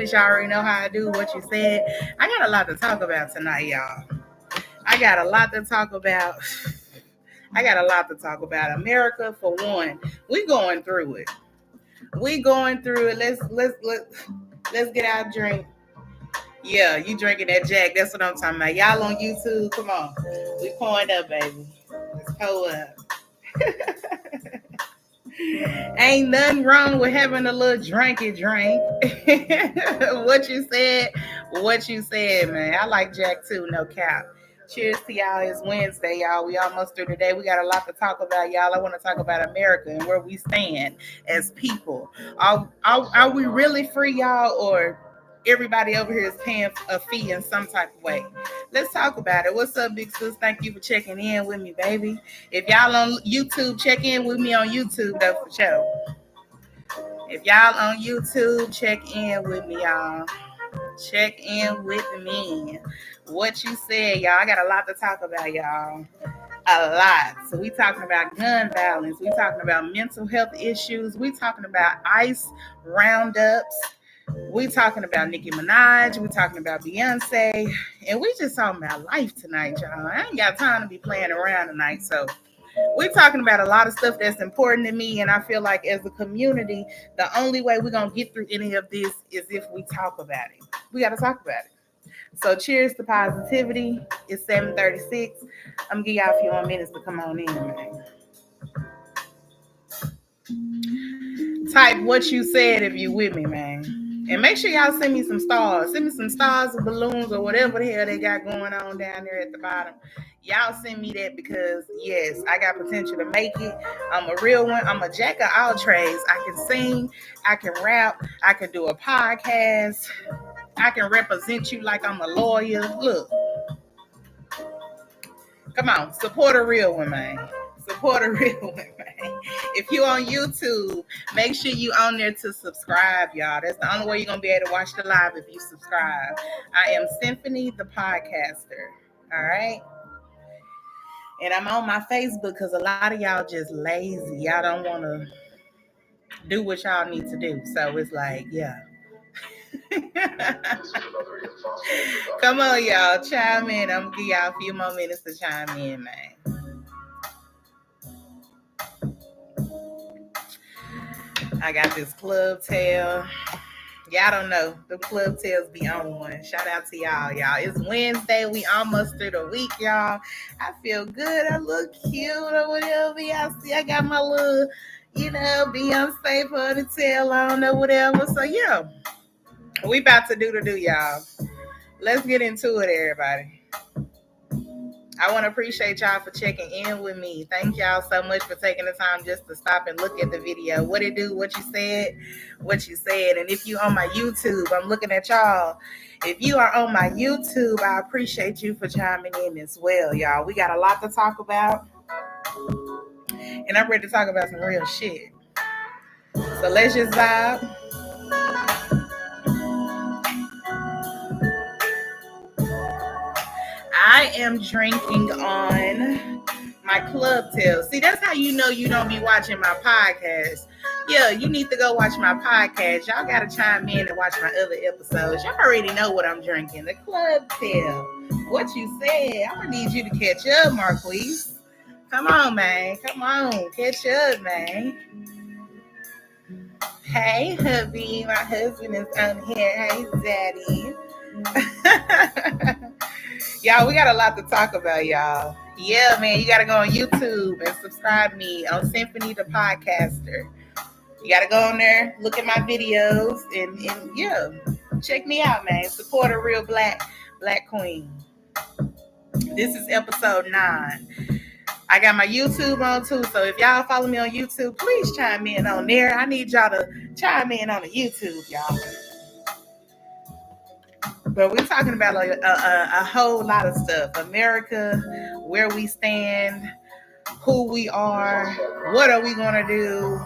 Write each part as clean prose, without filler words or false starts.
English. I already know how I do what you said. I got a lot to talk about tonight, y'all. I got a lot to talk about. America, for one. We going through it. Let's get our drink. Yeah, you drinking that Jack. That's what I'm talking about. Y'all on YouTube, come on. We pouring up, baby. Let's pour up. Ain't nothing wrong with having a little drinky drink. What you said, man. I like Jack too, no cap. Cheers to y'all. It's Wednesday, y'all. We almost through today. We got a lot to talk about, y'all. I want to talk about America and where we stand as people. Are we really free, y'all, or everybody over here is paying a fee in some type of way? Let's talk about it. What's up, big sis? Thank you for checking in with me, baby. If y'all on YouTube, check in with me on YouTube, though, for sure. If y'all on YouTube, check in with me, y'all. Check in with me. What you said, y'all. I got a lot to talk about, y'all. A lot. So we talking about gun violence. We talking about mental health issues. We talking about ICE roundups. We talking about Nicki Minaj. We talking about Beyonce. And we just talking about life tonight, y'all. I ain't got time to be playing around tonight. So we're talking about a lot of stuff that's important to me. And I feel like as a community, the only way we're going to get through any of this is if we talk about it. We got to talk about it. So cheers to positivity. It's 7:36. I'm going to give y'all a few more minutes to come on in, man. Type what you said if you with me, man. And make sure y'all send me some stars. Send me some stars or balloons or whatever the hell they got going on down there at the bottom. Y'all send me that because, yes, I got potential to make it. I'm a real one. I'm a jack of all trades. I can sing. I can rap. I can do a podcast. I can represent you like I'm a lawyer. Look. Come on. Support a real one, man. Support a real one, man. If you on YouTube, make sure you on there to subscribe, y'all. That's the only way you're going to be able to watch the live if you subscribe. I am Symphony the Podcaster. All right? And I'm on my Facebook because a lot of y'all just lazy. Y'all don't want to do what y'all need to do. So it's like, yeah. Come on, y'all. Chime in. I'm going to give y'all a few more minutes to chime in, man. I got this club tail. Y'all don't know. The club tails be on one. Shout out to y'all. It's Wednesday. We almost through the week, y'all. I feel good. I look cute or whatever. Y'all see, I got my little, Beyonce ponytail on or whatever. So, yeah. We about to do, y'all. Let's get into it, everybody. I want to appreciate y'all for checking in with me. Thank y'all so much for taking the time just to stop and look at the video. What it do, what you said. And if you on my YouTube, I'm looking at y'all. If you are on my YouTube, I appreciate you for chiming in as well, y'all. We got a lot to talk about. And I'm ready to talk about some real shit. So let's just vibe. I am drinking on my club tail. See, that's how you know you don't be watching my podcast. Yeah, you need to go watch my podcast. Y'all got to chime in and watch my other episodes. Y'all already know what I'm drinking. The club tail. What you said. I'm going to need you to catch up, Marquise. Come on, man. Come on. Catch up, man. Hey, hubby. My husband is on here. Hey, daddy. Y'all, we got a lot to talk about, y'all. Yeah, man, you got to go on YouTube and subscribe to me on Symphony the Podcaster. You got to go on there, look at my videos, and yeah, check me out, man. Support a real black queen. This is episode 9. I got my YouTube on, too, so if y'all follow me on YouTube, please chime in on there. I need y'all to chime in on the YouTube, y'all. But we're talking about a whole lot of stuff. America, where we stand, who we are, what are we going to do?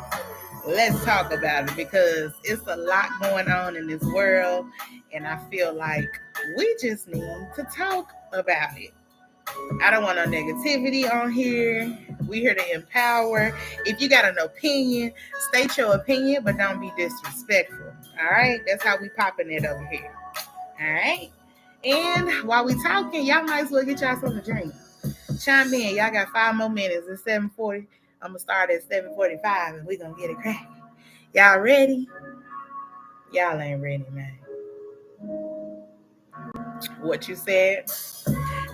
Let's talk about it because it's a lot going on in this world. And I feel like we just need to talk about it. I don't want no negativity on here. We're here to empower. If you got an opinion, state your opinion, but don't be disrespectful. All right, that's how we popping it over here. All right. And while we talking, y'all might as well get y'all something to drink. Chime in. Y'all got 5 more minutes. It's 7:40. I'm gonna start at 7:45 and we gonna get it cracking. Y'all ready? Y'all ain't ready, man. What you said?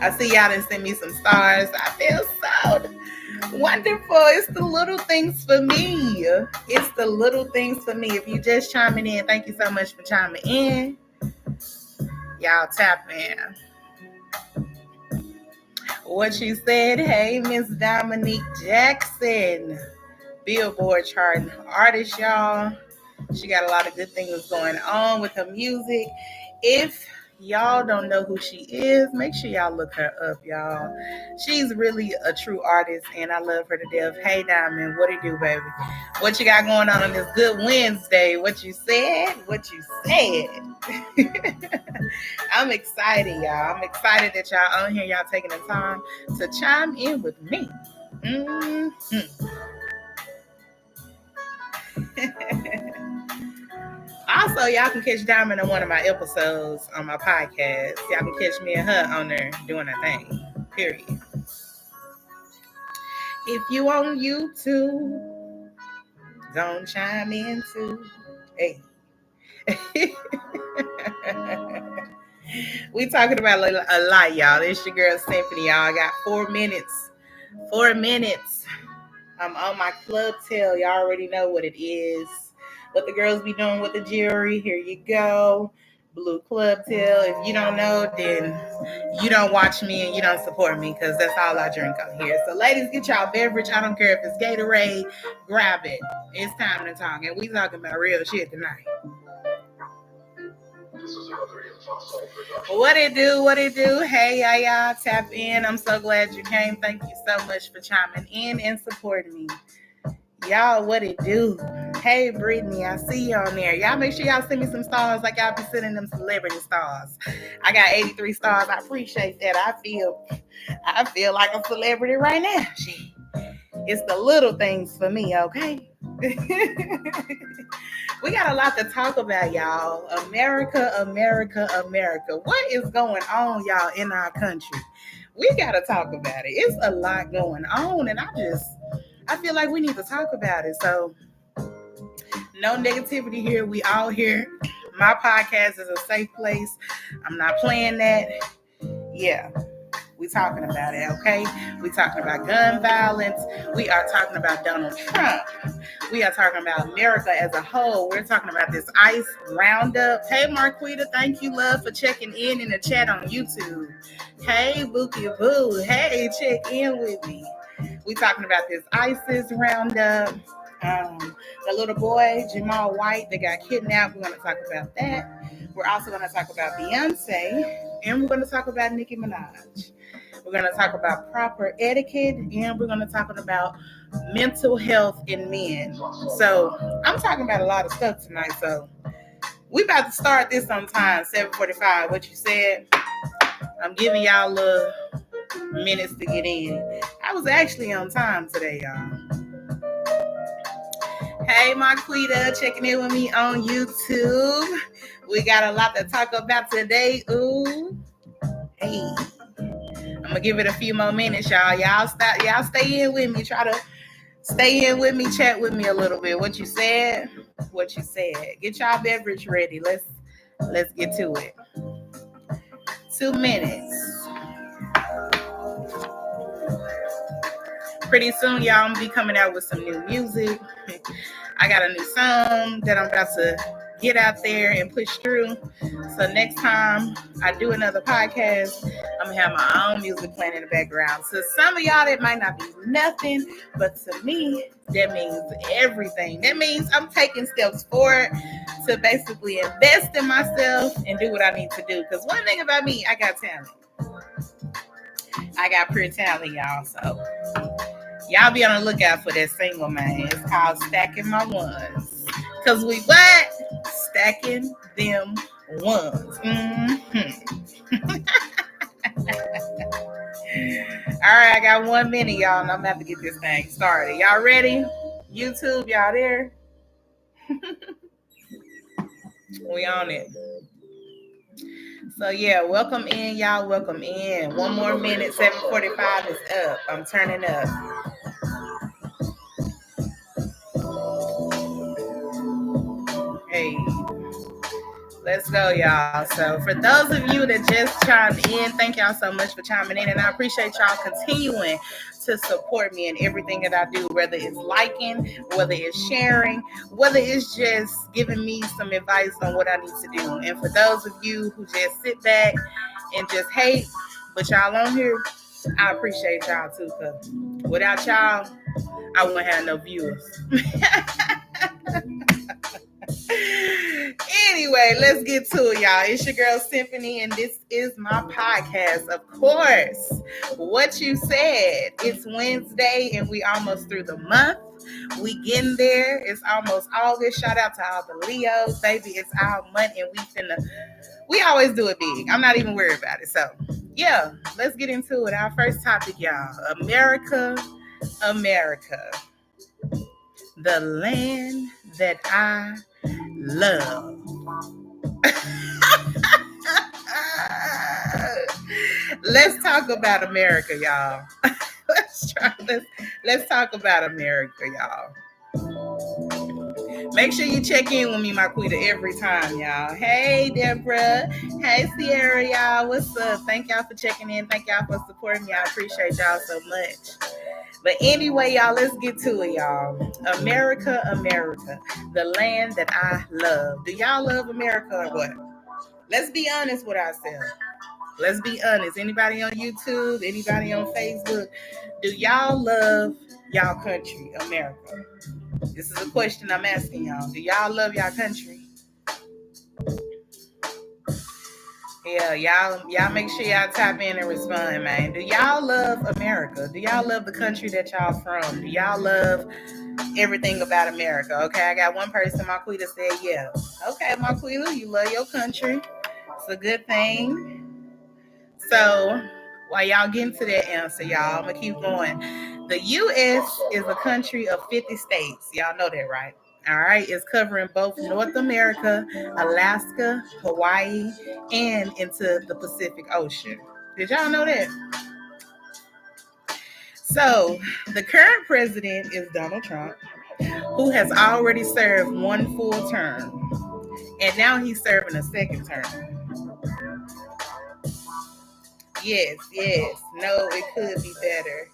I see y'all done send me some stars. I feel so wonderful. It's the little things for me. It's the little things for me. If you just chiming in, thank you so much for chiming in. Y'all tap in. What you said? Hey, Miss Dominique Jackson, Billboard charting artist, y'all. She got a lot of good things going on with her music. If y'all don't know who she is, make sure y'all look her up, y'all. She's really a true artist, and I love her to death. Hey, Diamond, what it do, baby? What you got going on this good Wednesday? What you said? What you said? I'm excited, y'all. I'm excited that y'all on here, y'all taking the time to chime in with me. Also, y'all can catch Diamond on one of my episodes on my podcast. Y'all can catch me and her on there doing a thing. Period. If you on YouTube, don't chime in too. Hey. We talking about a lot, y'all. It's your girl Symphony, y'all. I got 4 minutes. 4 minutes. I'm on my club tail. Y'all already know what it is. What the girls be doing with the jewelry. Here you go. Blue club tail. If you don't know, then you don't watch me and you don't support me, because that's all I drink on here. So ladies, get y'all beverage. I don't care if it's Gatorade. Grab it. It's time to talk. And we talking about real shit tonight. What it do? What it do? Hey, y'all, tap in. I'm so glad you came. Thank you so much for chiming in and supporting me. Y'all, what it do? Hey, Brittany, I see you on there. Y'all make sure y'all send me some stars like y'all be sending them celebrity stars. I got 83 stars. I appreciate that. I feel like a celebrity right now. Shit. It's the little things for me, okay? We got a lot to talk about, y'all. America, America, America. What is going on, y'all, in our country? We got to talk about it. It's a lot going on, and I feel like we need to talk about it. So, no negativity here. We all here. My podcast is a safe place. I'm not playing that. Yeah. We talking about it, okay? We talking about gun violence. We are talking about Donald Trump. We are talking about America as a whole. We're talking about this ICE roundup. Hey, Marquita, thank you, love, for checking in the chat on YouTube. Hey, Bookie Boo. Hey, check in with me. We talking about this ISIS roundup. The little boy, Jamal White, that got kidnapped. We're going to talk about that. We're also going to talk about Beyonce. And we're going to talk about Nicki Minaj. We're going to talk about proper etiquette, and we're going to talk about mental health in men. So I'm talking about a lot of stuff tonight. So we about to start this on time, 7:45. What you said? I'm giving y'all little minutes to get in. I was actually on time today, y'all. Hey, Marquita, checking in with me on YouTube. We got a lot to talk about today. Ooh, hey. I'm gonna give it a few more minutes, y'all. Y'all stay in with me. Try to stay in with me. Chat with me a little bit. What you said? What you said? Get y'all beverage ready. Let's get to it. 2 minutes. Pretty soon, y'all, I'm gonna be coming out with some new music. I got a new song that I'm about to get out there and push through. So next time I do another podcast, I'm gonna have my own music playing in the background. So some of y'all, that might not be nothing, but to me, that means everything. That means I'm taking steps forward to basically invest in myself and do what I need to do. Because one thing about me, I got talent. I got pure talent, y'all. So y'all be on the lookout for that single, man. It's called Stacking My Ones. Because we what? Stacking them ones. All right, I got 1 minute, y'all, and I'm about to get this thing started. Y'all ready? YouTube, y'all there? We on it. So yeah, welcome in, y'all. Welcome in. One more minute. 7:45 is up. I'm turning up. Hey. Let's go, y'all. So for those of you that just chimed in, thank y'all so much for chiming in. And I appreciate y'all continuing to support me in everything that I do, whether it's liking, whether it's sharing, whether it's just giving me some advice on what I need to do. And for those of you who just sit back and just hate, but y'all on here, I appreciate y'all too. Because without y'all, I wouldn't have no viewers. Anyway, let's get to it, y'all. It's your girl Symphony, and this is my podcast. Of course, what you said. It's Wednesday, and we almost through the month. We getting there. It's almost August. Shout out to all the Leos, baby. It's our month, and we always do it big. I'm not even worried about it. So, yeah, let's get into it. Our first topic, y'all. America, the land that I love. Let's talk about America, y'all. Let's talk about America, y'all. Make sure you check in with me, Marquita, every time, y'all. Hey, Deborah. Hey, Sierra, y'all. What's up? Thank y'all for checking in. Thank y'all for supporting me. I appreciate y'all so much. But anyway, y'all, let's get to it, y'all. America, the land that I love. Do y'all love America or what? Let's be honest with ourselves. Let's be honest. Anybody on YouTube, anybody on Facebook, do y'all love y'all country, America? This is a question I'm asking y'all. Do y'all love y'all country? Yeah, y'all make sure y'all tap in and respond, man. Do y'all love America? Do y'all love the country that y'all from? Do y'all love everything about America? Okay, I got one person, Marquita, said yeah. Okay, Marquita, you love your country. It's a good thing. So while y'all get into that answer, y'all, I'm going to keep going. The U.S. is a country of 50 states. Y'all know that, right? All right. It's covering both North America, Alaska, Hawaii, and into the Pacific Ocean. Did y'all know that? So the current president is Donald Trump, who has already served one full term. And now he's serving a second term. Yes. No, it could be better.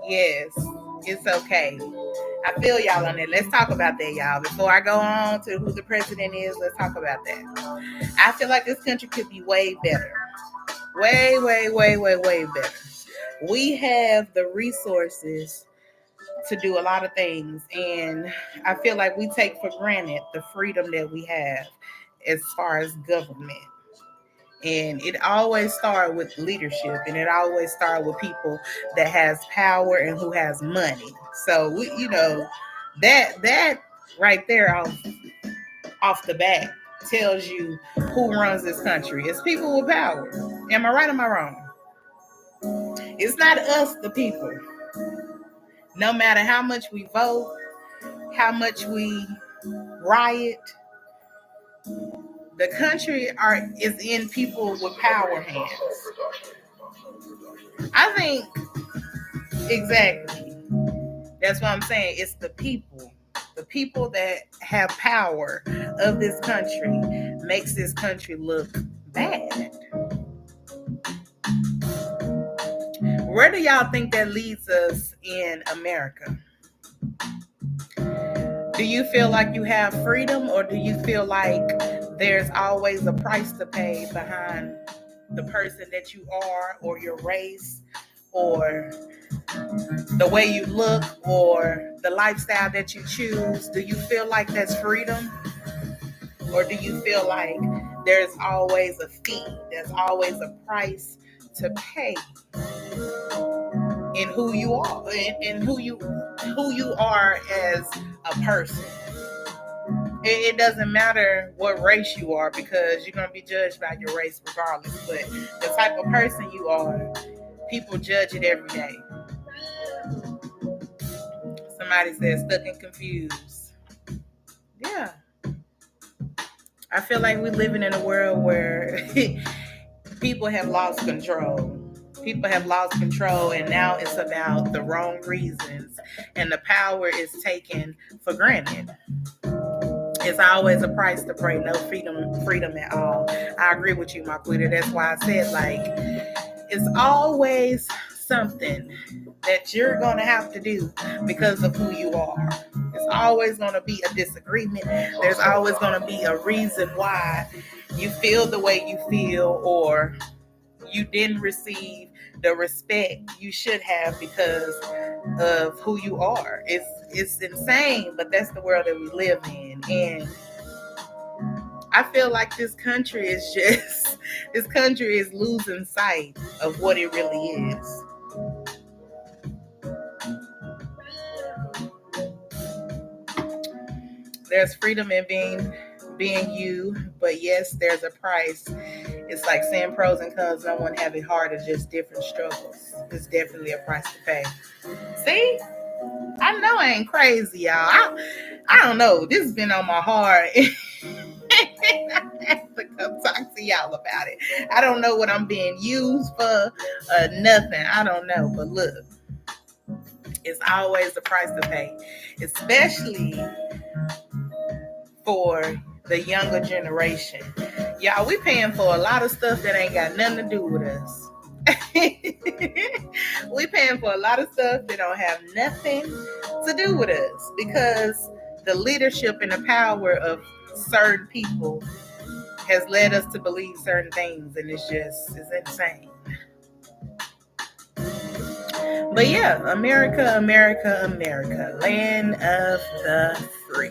Yes, it's okay. I feel y'all on that. Let's talk about that, y'all. Before I go on to who the president is, let's talk about that. I feel like this country could be way better. Way better. We have the resources to do a lot of things, and I feel like we take for granted the freedom that we have as far as government. And it always starts with leadership, and it always starts with people that has power and who has money. So we, that right there off the bat tells you who runs this country. It's people with power. Am I right or am I wrong? It's not us, the people. No matter how much we vote, how much we riot, the country is in people with power hands. I think exactly. That's what I'm saying. It's the people that have power of this country makes this country look bad. Where do y'all think that leads us in America? Do you feel like you have freedom, or do you feel like there's always a price to pay behind the person that you are, or your race, or the way you look, or the lifestyle that you choose? Do you feel like that's freedom? Or do you feel like there's always a fee, there's always a price to pay in who you are, in who you are as a person? It doesn't matter what race you are, because you're going to be judged by your race regardless. But the type of person you are, people judge it every day. Somebody says stuck and confused. Yeah. I feel like we're living in a world where people have lost control. People have lost control, and now it's about the wrong reasons, and the power is taken for granted. It's always a price to pay, no freedom at all. I agree with you, Marquita. That's why I said, like, it's always something that you're going to have to do because of who you are. There's always going to be a disagreement. There's always going to be a reason why you feel the way you feel, or you didn't receive the respect you should have because of who you are. It's insane, but that's the world that we live in. And I feel like this country is losing sight of what it really is. There's freedom in being you, but yes, there's a price. It's like saying pros and cons don't want to have it harder, just different struggles. It's definitely a price to pay. See? I know I ain't crazy, y'all. I don't know. This has been on my heart. I have to come talk to y'all about it. I don't know what I'm being used for, nothing. I don't know. But look, it's always the price to pay, especially for the younger generation. Y'all, we paying for a lot of stuff that ain't got nothing to do with us. We paying for a lot of stuff that don't have nothing to do with us because the leadership and the power of certain people has led us to believe certain things, and it's insane. But yeah, America, America, America, land of the free.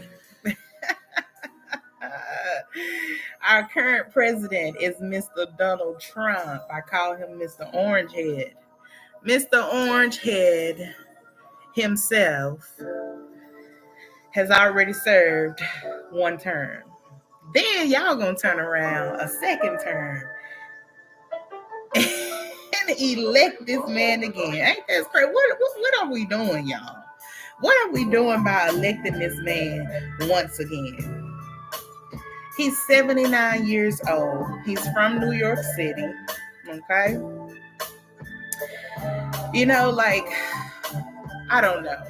Our current president is Mr. Donald Trump. I call him Mr. Orangehead. Mr. Orangehead himself has already served one term. Then y'all gonna turn around a second term and elect this man again. Ain't that crazy? What are we doing, y'all? What are we doing by electing this man once again? He's 79 years old. He's from New York City. Okay? You know, like, I don't know.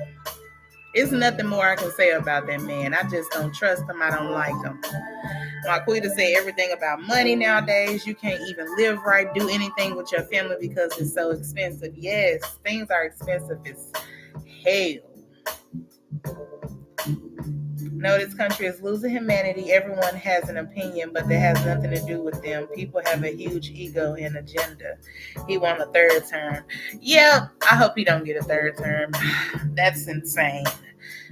There's nothing more I can say about that man. I just don't trust him. I don't like him. Marquita said everything about money nowadays. You can't even live right, do anything with your family because it's so expensive. Yes, things are expensive as hell. No, this country is losing humanity. Everyone has an opinion, but that has nothing to do with them. People have a huge ego and agenda. He won a third term. Yeah, I hope he don't get a third term. That's insane.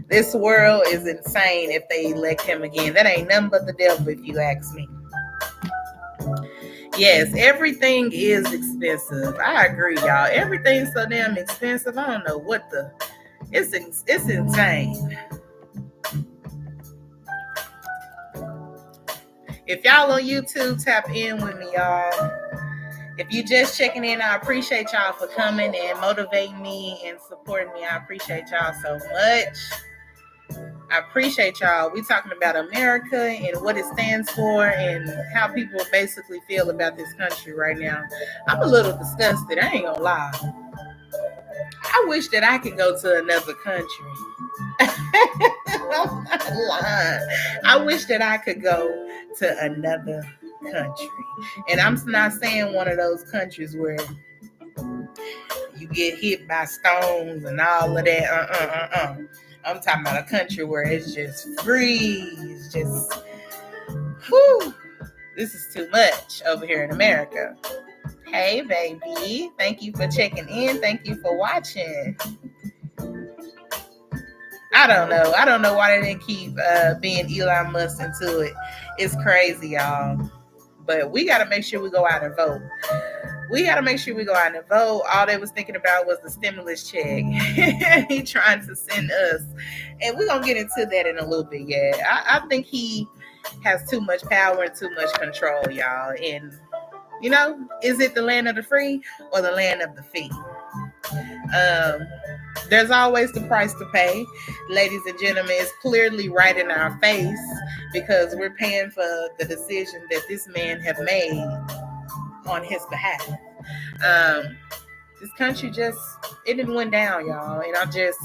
This world is insane if they elect him again. That ain't nothing but the devil, if you ask me. Yes, everything is expensive. I agree, y'all. Everything's so damn expensive. I don't know what the... It's insane. If y'all on YouTube, tap in with me, y'all. If you just checking in, I appreciate y'all for coming and motivating me and supporting me. I appreciate y'all so much. I appreciate y'all. We talking about America and what it stands for and how people basically feel about this country right now. I'm a little disgusted. I ain't gonna lie. I wish that I could go to another country. I'm not lying. I wish that I could go to another country. And I'm not saying one of those countries where you get hit by stones and all of that. I'm talking about a country where it's just free. It's just, whew, this is too much over here in America. Hey, baby. Thank you for checking in. Thank you for watching. I don't know. I don't know why they didn't keep being Elon Musk into it. It's crazy, y'all. But we got to make sure we go out and vote. We got to make sure we go out and vote. All they was thinking about was the stimulus check. He trying to send us. And we're going to get into that in a little bit, yeah. I think he has too much power and too much control, y'all. And, you know, is it the land of the free or the land of the fee? There's always the price to pay, ladies and gentlemen. It's clearly right in our face because we're paying for the decision that this man have made on his behalf. Um, this country just, it didn't went down, y'all, and I just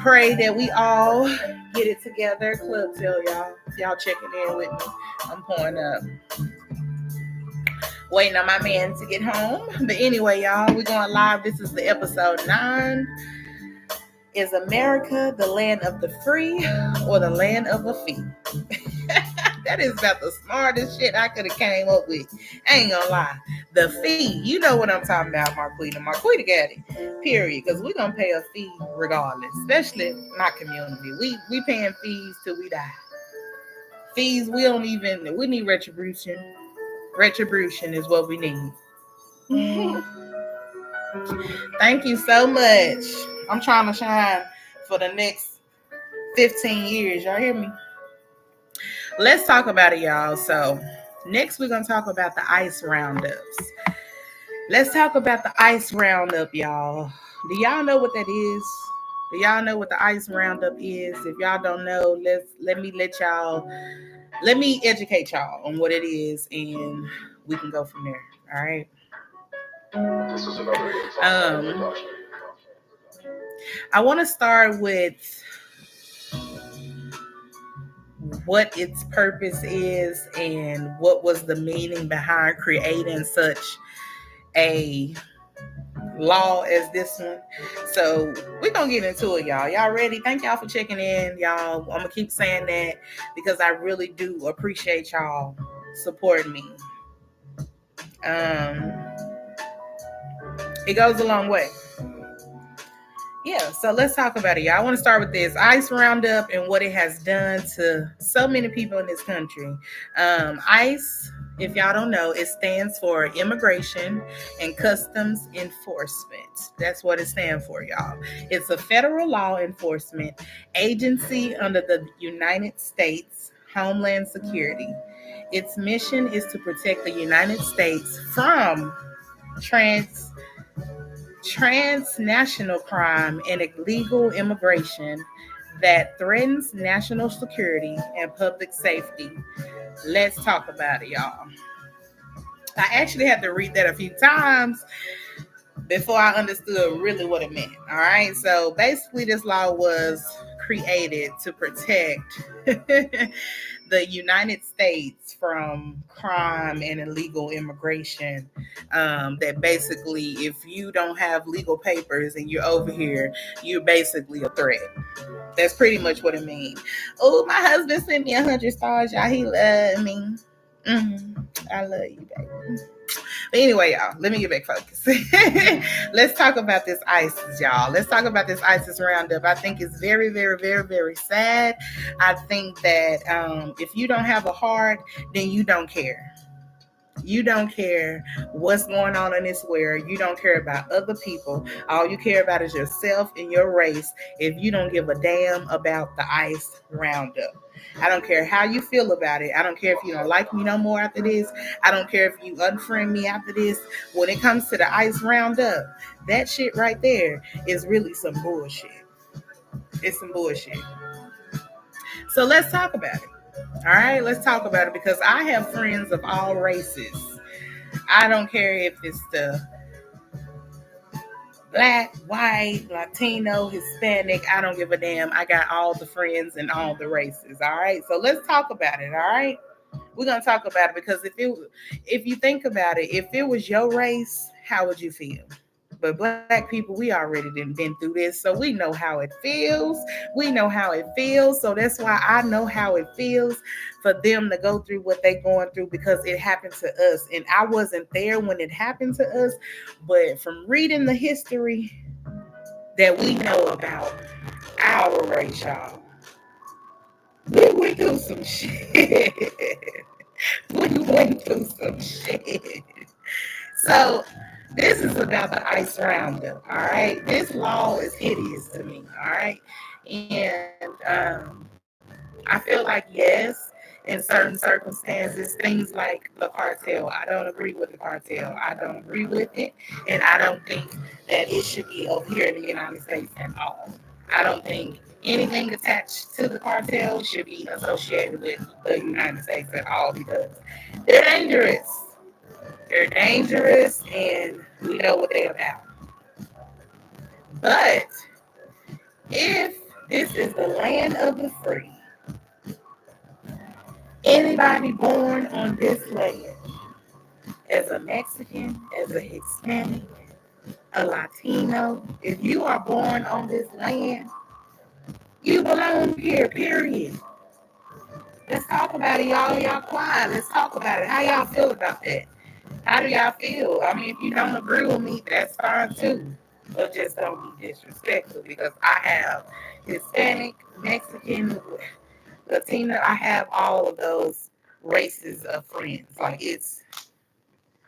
pray that we all get it together. Club tell y'all, y'all checking in with me. I'm pouring up, waiting on my man to get home. But anyway, y'all, we're going live. This is the episode 9. Is America the land of the free or the land of the fee? That is about the smartest shit I could have came up with. I ain't gonna lie. The fee, you know what I'm talking about, Marquita. Marquita got it. Period. Because we're gonna pay a fee regardless. Especially my community. We paying fees till we die. Fees, we need retribution. Retribution is what we need. Thank you so much. I'm trying to shine for the next 15 years. Y'all hear me? Let's talk about it, y'all. So next we're going to talk about the ICE roundups. Let's talk about the ICE roundup, y'all. Do y'all know what that is? Do y'all know what the ICE roundup is? If y'all don't know, let me educate y'all on what it is, and we can go from there. All right. I want to start with what its purpose is and what was the meaning behind creating such a law as this one. So we're gonna get into it, y'all. Y'all ready? Thank y'all for checking in, y'all. I'm gonna keep saying that because I really do appreciate y'all supporting me. It goes a long way. Yeah, so let's talk about it, y'all. I want to start with this ICE roundup and what it has done to so many people in this country. ICE, if y'all don't know, it stands for Immigration and Customs Enforcement. That's what it stands for, y'all. It's a federal law enforcement agency under the United States Homeland Security. Its mission is to protect the United States from transnational crime and illegal immigration that threatens national security and public safety. Let's talk about it, y'all. I actually had to read that a few times before I understood really what it meant. All right. So basically, this law was created to protect the United States from crime and illegal immigration. That basically, if you don't have legal papers and you're over here, you're basically a threat. That's pretty much what it means. Oh, my husband sent me 100 stars, y'all. He loved me. I love you, baby. But anyway, y'all, let me get back focused. Let's talk about this ISIS, y'all. Let's talk about this ISIS roundup. I think it's very, very, very, very sad. I think that if you don't have a heart, then you don't care. You don't care what's going on in this world. You don't care about other people. All you care about is yourself and your race if you don't give a damn about the ICE roundup. I don't care how you feel about it. I don't care if you don't like me no more after this. I don't care if you unfriend me after this. When it comes to the ICE roundup, that shit right there is really some bullshit. It's some bullshit. So let's talk about it. All right, let's talk about it because I have friends of all races. I don't care if it's the Black, white, Latino, Hispanic. I don't give a damn. I got all the friends and all the races. All right, so let's talk about it. All right, we're gonna talk about it because if you think about it, if it was your race, how would you feel? But Black people, we already been through this, so we know how it feels. We know how it feels, so that's why I know how it feels for them to go through what they're going through because it happened to us. And I wasn't there when it happened to us, but from reading the history that we know about our race, y'all, we went through some shit. We went through some shit. So this is about the ICE roundup, all right? This law is hideous to me, all right? And I feel like, yes, in certain circumstances, things like the cartel. I don't agree with the cartel. I don't agree with it. And I don't think that it should be over here in the United States at all. I don't think anything attached to the cartel should be associated with the United States at all because they're dangerous. They're dangerous and we know what they're about. But if this is the land of the free, anybody born on this land as a Mexican, as a Hispanic, a Latino, if you are born on this land, you belong here, period. Let's talk about it, y'all. Y'all quiet. Let's talk about it. How y'all feel about that? How do y'all feel? I mean, if you don't agree with me, that's fine too. But just don't be disrespectful because I have Hispanic, Mexican, Latino. I have all of those races of friends. Like it's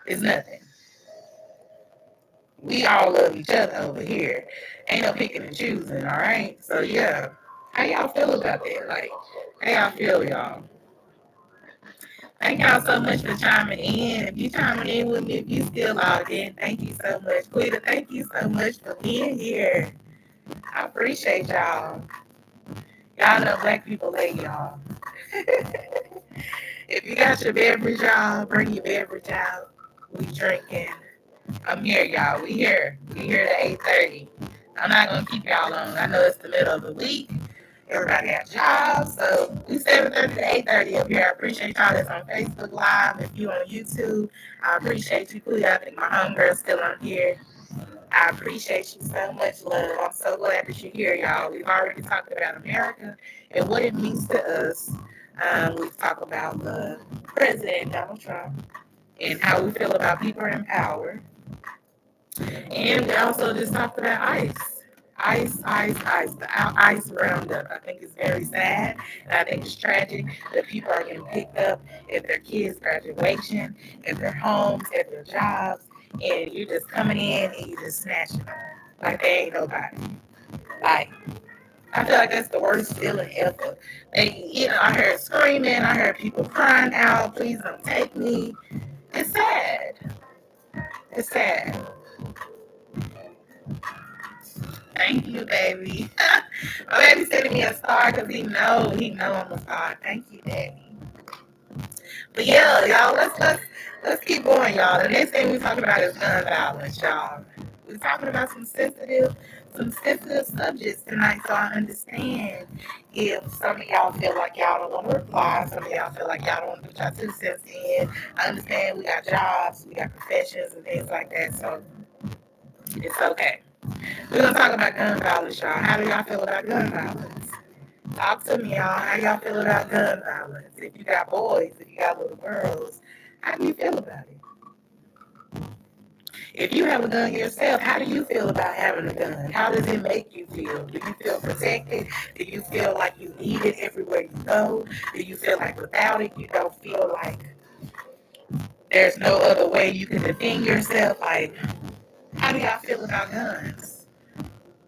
nothing. We all love each other over here. Ain't no picking and choosing, all right? So yeah. How y'all feel about that? Like, how y'all feel, y'all? Thank y'all so much for chiming in. If you chiming in with me, if you still logged in, thank you so much. Quita, thank you so much for being here. I appreciate y'all. Y'all know black people lay y'all. If you got your beverage, y'all, bring your beverage out. We drinking. I'm here, y'all. We here. We here at 8:30. I'm not gonna keep y'all long. I know it's the middle of the week. Everybody got jobs, so we 7:30 to 8:30 up here. I appreciate y'all that's on Facebook Live. If you on YouTube, I appreciate you. Please, I think my homegirl's still on here. I appreciate you so much, love. I'm so glad that you're here, y'all. We've already talked about America and what it means to us. We've talked about the President Donald Trump and how we feel about people in power. And we also just talked about ICE. ICE. The ICE roundup. I think it's very sad. And I think it's tragic that people are getting picked up at their kids' graduation, at their homes, at their jobs, and you're just coming in and you just snatching them like they ain't nobody. Like, I feel like that's the worst feeling ever. I heard screaming, I heard people crying out, please don't take me. It's sad. It's sad. Thank you, baby. My baby sending me a star because he know I'm a star. Thank you, Daddy. But yeah, y'all, let's keep going, y'all. The next thing we're talking about is gun violence, y'all. We're talking about some sensitive subjects tonight, so I understand if some of y'all feel like y'all don't want to reply, some of y'all feel like y'all don't want to put y'all 2 cents in. I understand we got jobs, we got professions and things like that, so it's okay. We're gonna talk about gun violence, y'all. How do y'all feel about gun violence? Talk to me, y'all. How y'all feel about gun violence? If you got boys, if you got little girls, how do you feel about it? If you have a gun yourself, how do you feel about having a gun? How does it make you feel? Do you feel protected? Do you feel like you need it everywhere you go? Do you feel like without it, you don't feel like there's no other way you can defend yourself? Like, how do y'all feel about guns?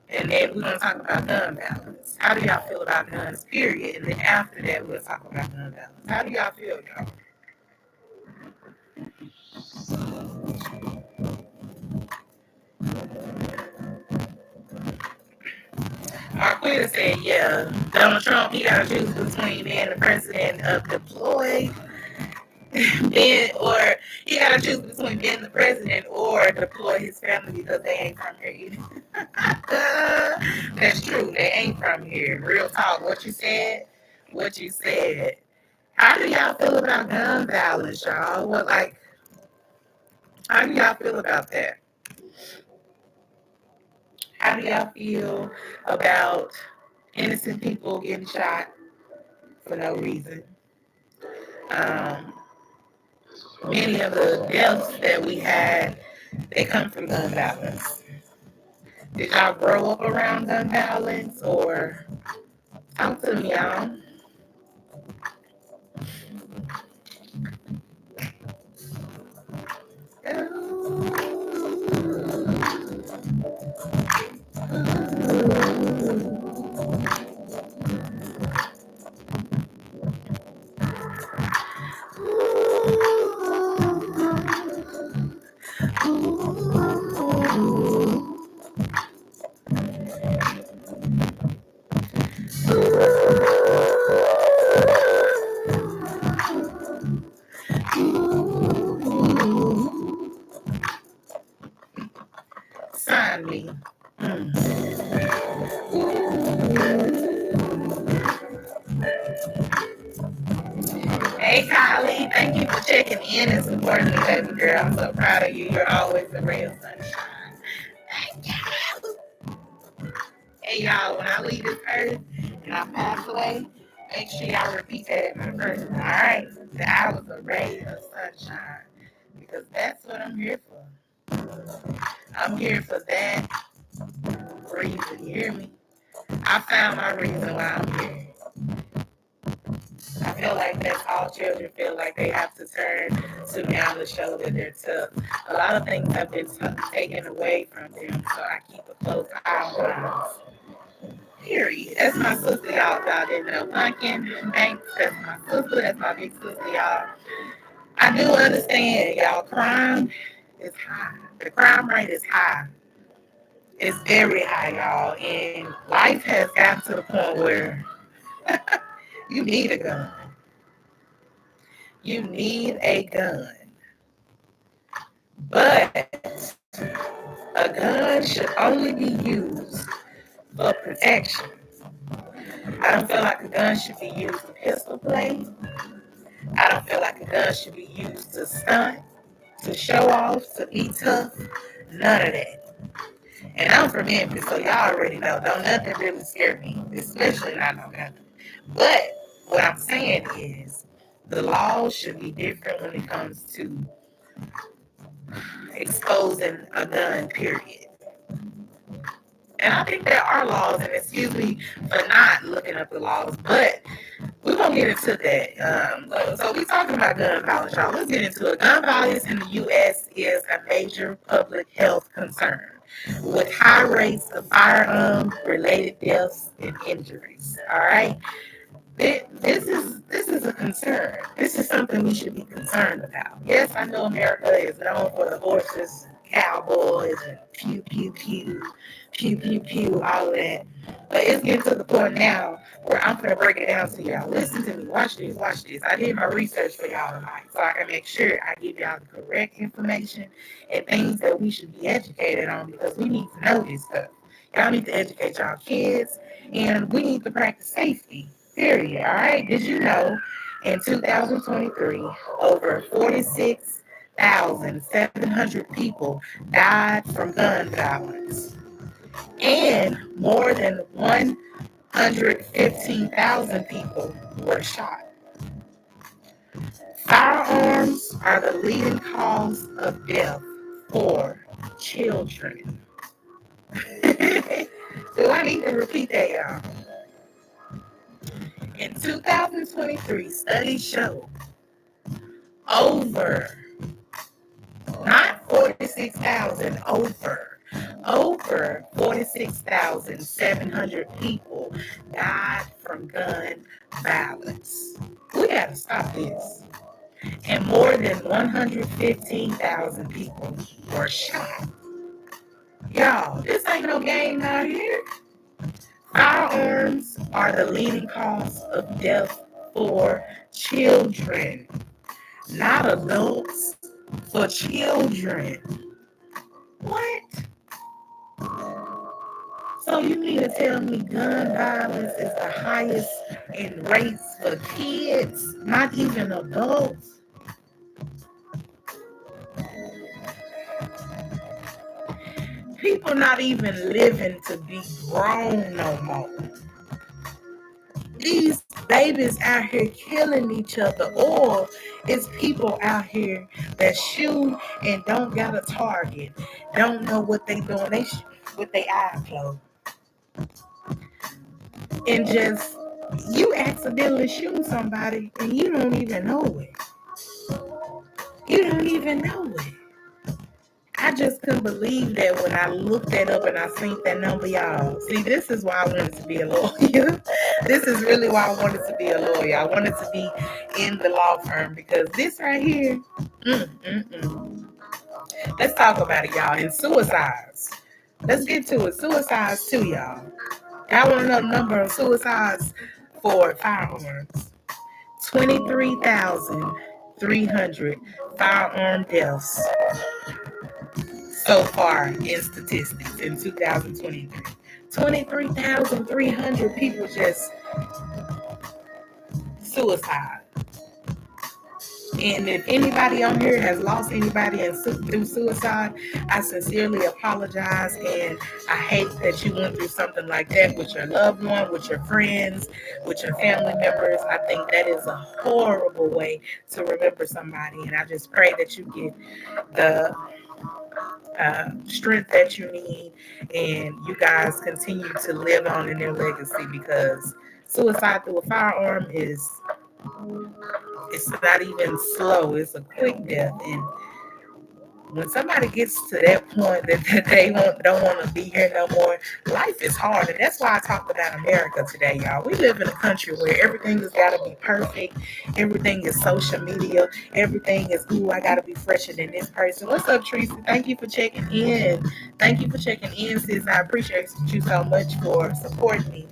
And then we're going to talk about gun violence. How do y'all feel about guns, period? And then after that, we'll talk about gun violence. How do y'all feel, y'all? Marquita said, yeah, Donald Trump, he got to choose between being the president of deployed, or he got to choose between being the president or deploy his family because they ain't from here either. That's true. They ain't from here. Real talk. What you said. What you said. How do y'all feel about gun violence, y'all? How do y'all feel about that? How do y'all feel about innocent people getting shot for no reason? Um, Many of the deaths that we had, they come from gun violence. Did y'all grow up around gun violence or talk to me, y'all? remind me. Hey, Kylie, thank you for checking in and supporting me, baby girl. I'm so proud of you. You're always a ray of sunshine. Thank you. Hey, y'all, when I leave this earth and I pass away, make sure y'all repeat that at my person. All right? That I was a ray of sunshine because that's what I'm here for. I'm here for that reason. You hear me? I found my reason why I'm here. I feel like that's all children feel like they have to turn to now to show that they're tough. A lot of things have been taken away from them, so I keep a close eye on them. Period. That's my sister, y'all didn't know. Pumpkin Banks, that's my sister. That's my big sister, y'all. I do understand, y'all. Crime is high. The crime rate is high. It's very high, y'all. And life has gotten to the point where you need a gun. You need a gun. But a gun should only be used for protection. I don't feel like a gun should be used to pistol play. I don't feel like a gun should be used to stunt, to show off, to be tough. None of that. And I'm from Memphis, so y'all already know. Don't nothing really scare me, especially not no gun. But what I'm saying is the laws should be different when it comes to exposing a gun, period. And I think there are laws, and excuse me for not looking up the laws, but we're going to get into that. So we're talking about gun violence, y'all. Let's get into it. Gun violence in the U.S. is a major public health concern with high rates of firearm-related deaths and injuries. All right? This is a concern. This is something we should be concerned about. Yes, I know America is known for the horses, cowboys, and pew pew pew, pew pew pew, all of that. But it's getting to the point now where I'm gonna break it down to y'all. Listen to me. Watch this. Watch this. I did my research for y'all tonight, so I can make sure I give y'all the correct information and things that we should be educated on because we need to know this stuff. Y'all need to educate y'all kids, and we need to practice safety. Period. All right. Did you know in 2023, over 46,700 people died from gun violence, and more than 115,000 people were shot? Firearms are the leading cause of death for children. Do I need to repeat that, y'all? In 2023, studies show over, not 46,000, over 46,700 people died from gun violence. We got to stop this. And more than 115,000 people were shot. Y'all, this ain't no game out here. Firearms are the leading cause of death for children, not adults, for children. What? So you mean to tell me gun violence is the highest in rates for kids, not even adults? People not even living to be grown no more. These babies out here killing each other, or it's people out here that shoot and don't got a target, don't know what they doing, they shoot with their eyes closed, and just you accidentally shoot somebody and you don't even know it. You don't even know it. I just couldn't believe that when I looked that up and I seen that number, y'all. See, this is why I wanted to be a lawyer. This is really why I wanted to be a lawyer. I wanted to be in the law firm because this right here, Let's talk about it, y'all. And suicides. Let's get to it. Suicides too, y'all. I want to know the number of suicides for firearms. 23,300 firearm deaths so far in statistics in 2023. 23,300 people just suicide. And if anybody on here has lost anybody through suicide, I sincerely apologize. And I hate that you went through something like that with your loved one, with your friends, with your family members. I think that is a horrible way to remember somebody. And I just pray that you get the strength that you need and you guys continue to live on in their legacy, because suicide through a firearm it's not even slow, it's a quick death. And when somebody gets to that point that they don't want to be here no more, life is hard. And that's why I talked about America today, y'all. We live in a country where everything has got to be perfect. Everything is social media. Everything is, ooh, I got to be fresher than this person. What's up, Tracy? Thank you for checking in. Thank you for checking in, sis. I appreciate you so much for supporting me.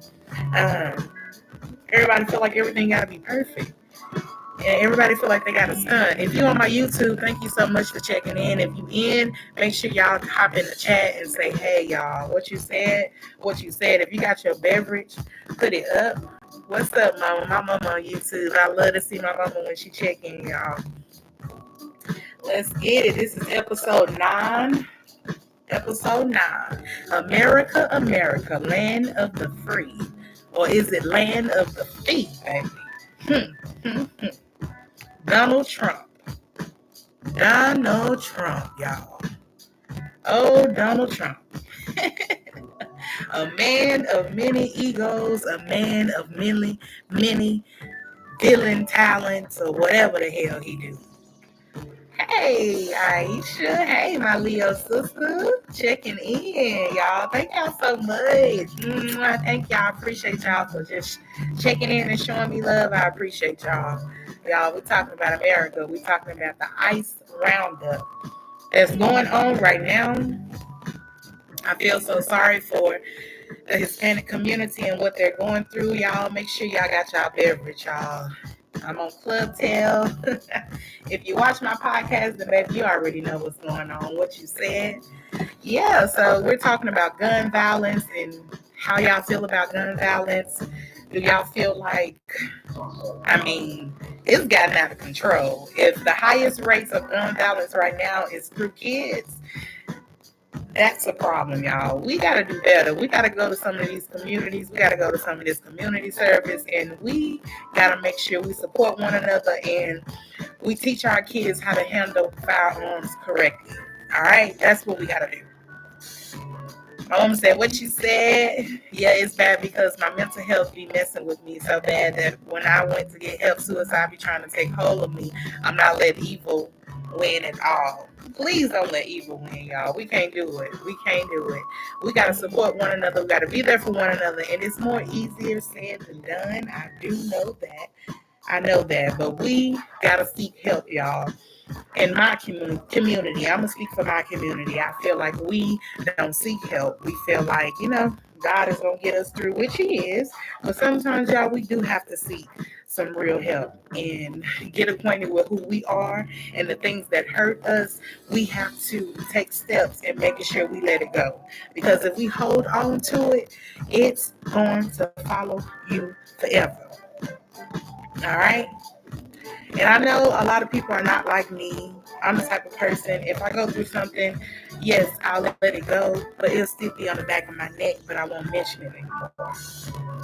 Everybody feel like everything got to be perfect. And everybody feel like they got a stun. If you on my YouTube, thank you so much for checking in. If you in, make sure y'all hop in the chat and say, hey, y'all, what you said. If you got your beverage, put it up. What's up, mama? My mama on YouTube. I love to see my mama when she check in, y'all. Let's get it. This is episode 9. America, America, land of the free. Or is it land of the thief, baby? Donald Trump, y'all. Oh, Donald Trump. A man of many egos, a man of many villain talents, or whatever the hell he do. Hey, Aisha. Hey, my Leo sister. Checking in, y'all. Thank y'all so much. Thank y'all. I appreciate y'all for just checking in and showing me love. I appreciate y'all. Y'all, we're talking about America. We're talking about the ICE roundup that's going on right now. I feel so sorry for the Hispanic community and what they're going through. Y'all, make sure y'all got y'all beverage, y'all. I'm on Clubtail. If you watch my podcast, then maybe you already know what's going on, what you said. Yeah, so we're talking about gun violence and how y'all feel about gun violence. Do y'all feel like, it's gotten out of control. If the highest rates of gun violence right now is through kids, that's a problem, y'all. We got to do better. We got to go to some of these communities. We got to go to some of this community service, and we got to make sure we support one another and we teach our kids how to handle firearms correctly. All right? That's what we got to do. My mom said, what you said? Yeah, it's bad because my mental health be messing with me so bad that when I went to get help, suicide be trying to take hold of me. I'm not letting evil win at all. Please don't let evil win, y'all. We can't do it. We got to support one another. We got to be there for one another. And it's more easier said than done. I do know that. But we got to seek help, y'all. In my community, I'm going to speak for my community. I feel like we don't seek help. We feel like, God is going to get us through, which he is. But sometimes, y'all, we do have to seek some real help and get acquainted with who we are and the things that hurt us. We have to take steps in making sure we let it go. Because if we hold on to it, it's going to follow you forever. All right? And I know a lot of people are not like me. I'm the type of person, if I go through something, yes, I'll let it go, but it'll still be on the back of my neck, but I won't mention it anymore.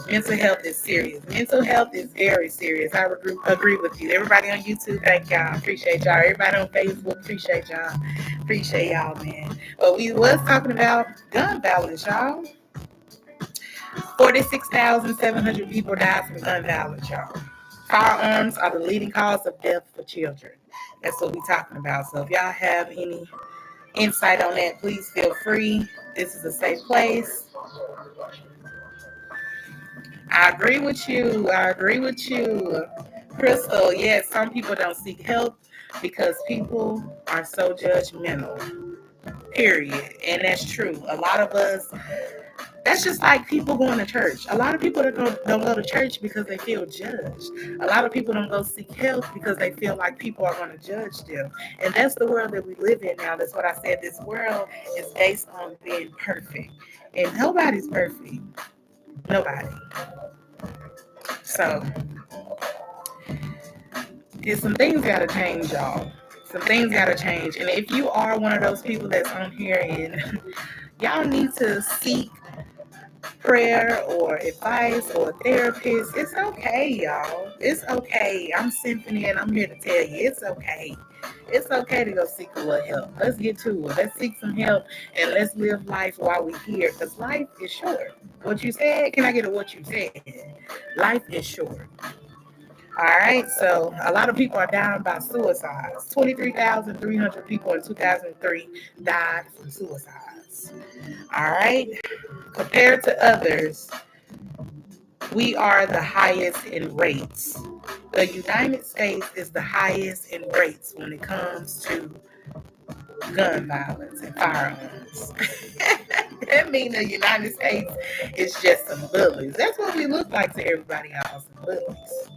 Mental health is serious. Mental health is very serious. I agree with you. Everybody on YouTube, thank y'all. Appreciate y'all. Everybody on Facebook, appreciate y'all. Appreciate y'all, man. But we was talking about gun violence, y'all. 46,700 people died from gun violence, y'all. Firearms are the leading cause of death for children. That's what we're talking about. So if y'all have any insight on that, please feel free. This is a safe place. I agree with you. Crystal, yes, some people don't seek help because people are so judgmental. Period. And that's true. A lot of us That's just like people going to church. A lot of people don't go to church because they feel judged. A lot of people don't go seek help because they feel like people are going to judge them. And that's the world that we live in now. That's what I said. This world is based on being perfect. And nobody's perfect. Nobody. So, some things got to change, y'all. Some things got to change. And if you are one of those people that's on here and y'all need to seek prayer or advice or a therapist, it's okay, y'all. It's okay. I'm Symphony and I'm here to tell you it's okay. It's okay to go seek a little help. Let's get to it. Let's seek some help and let's live life while we're here because life is short. What you said? Can I get a what you said? Life is short. All right, so a lot of people are dying by suicides. 23,300 people in 2003 died from suicides. All right, compared to others, we are the highest in rates. The United States is the highest in rates when it comes to gun violence and firearms. That means the United States is just some bullies. That's what we look like to everybody else, some bullies.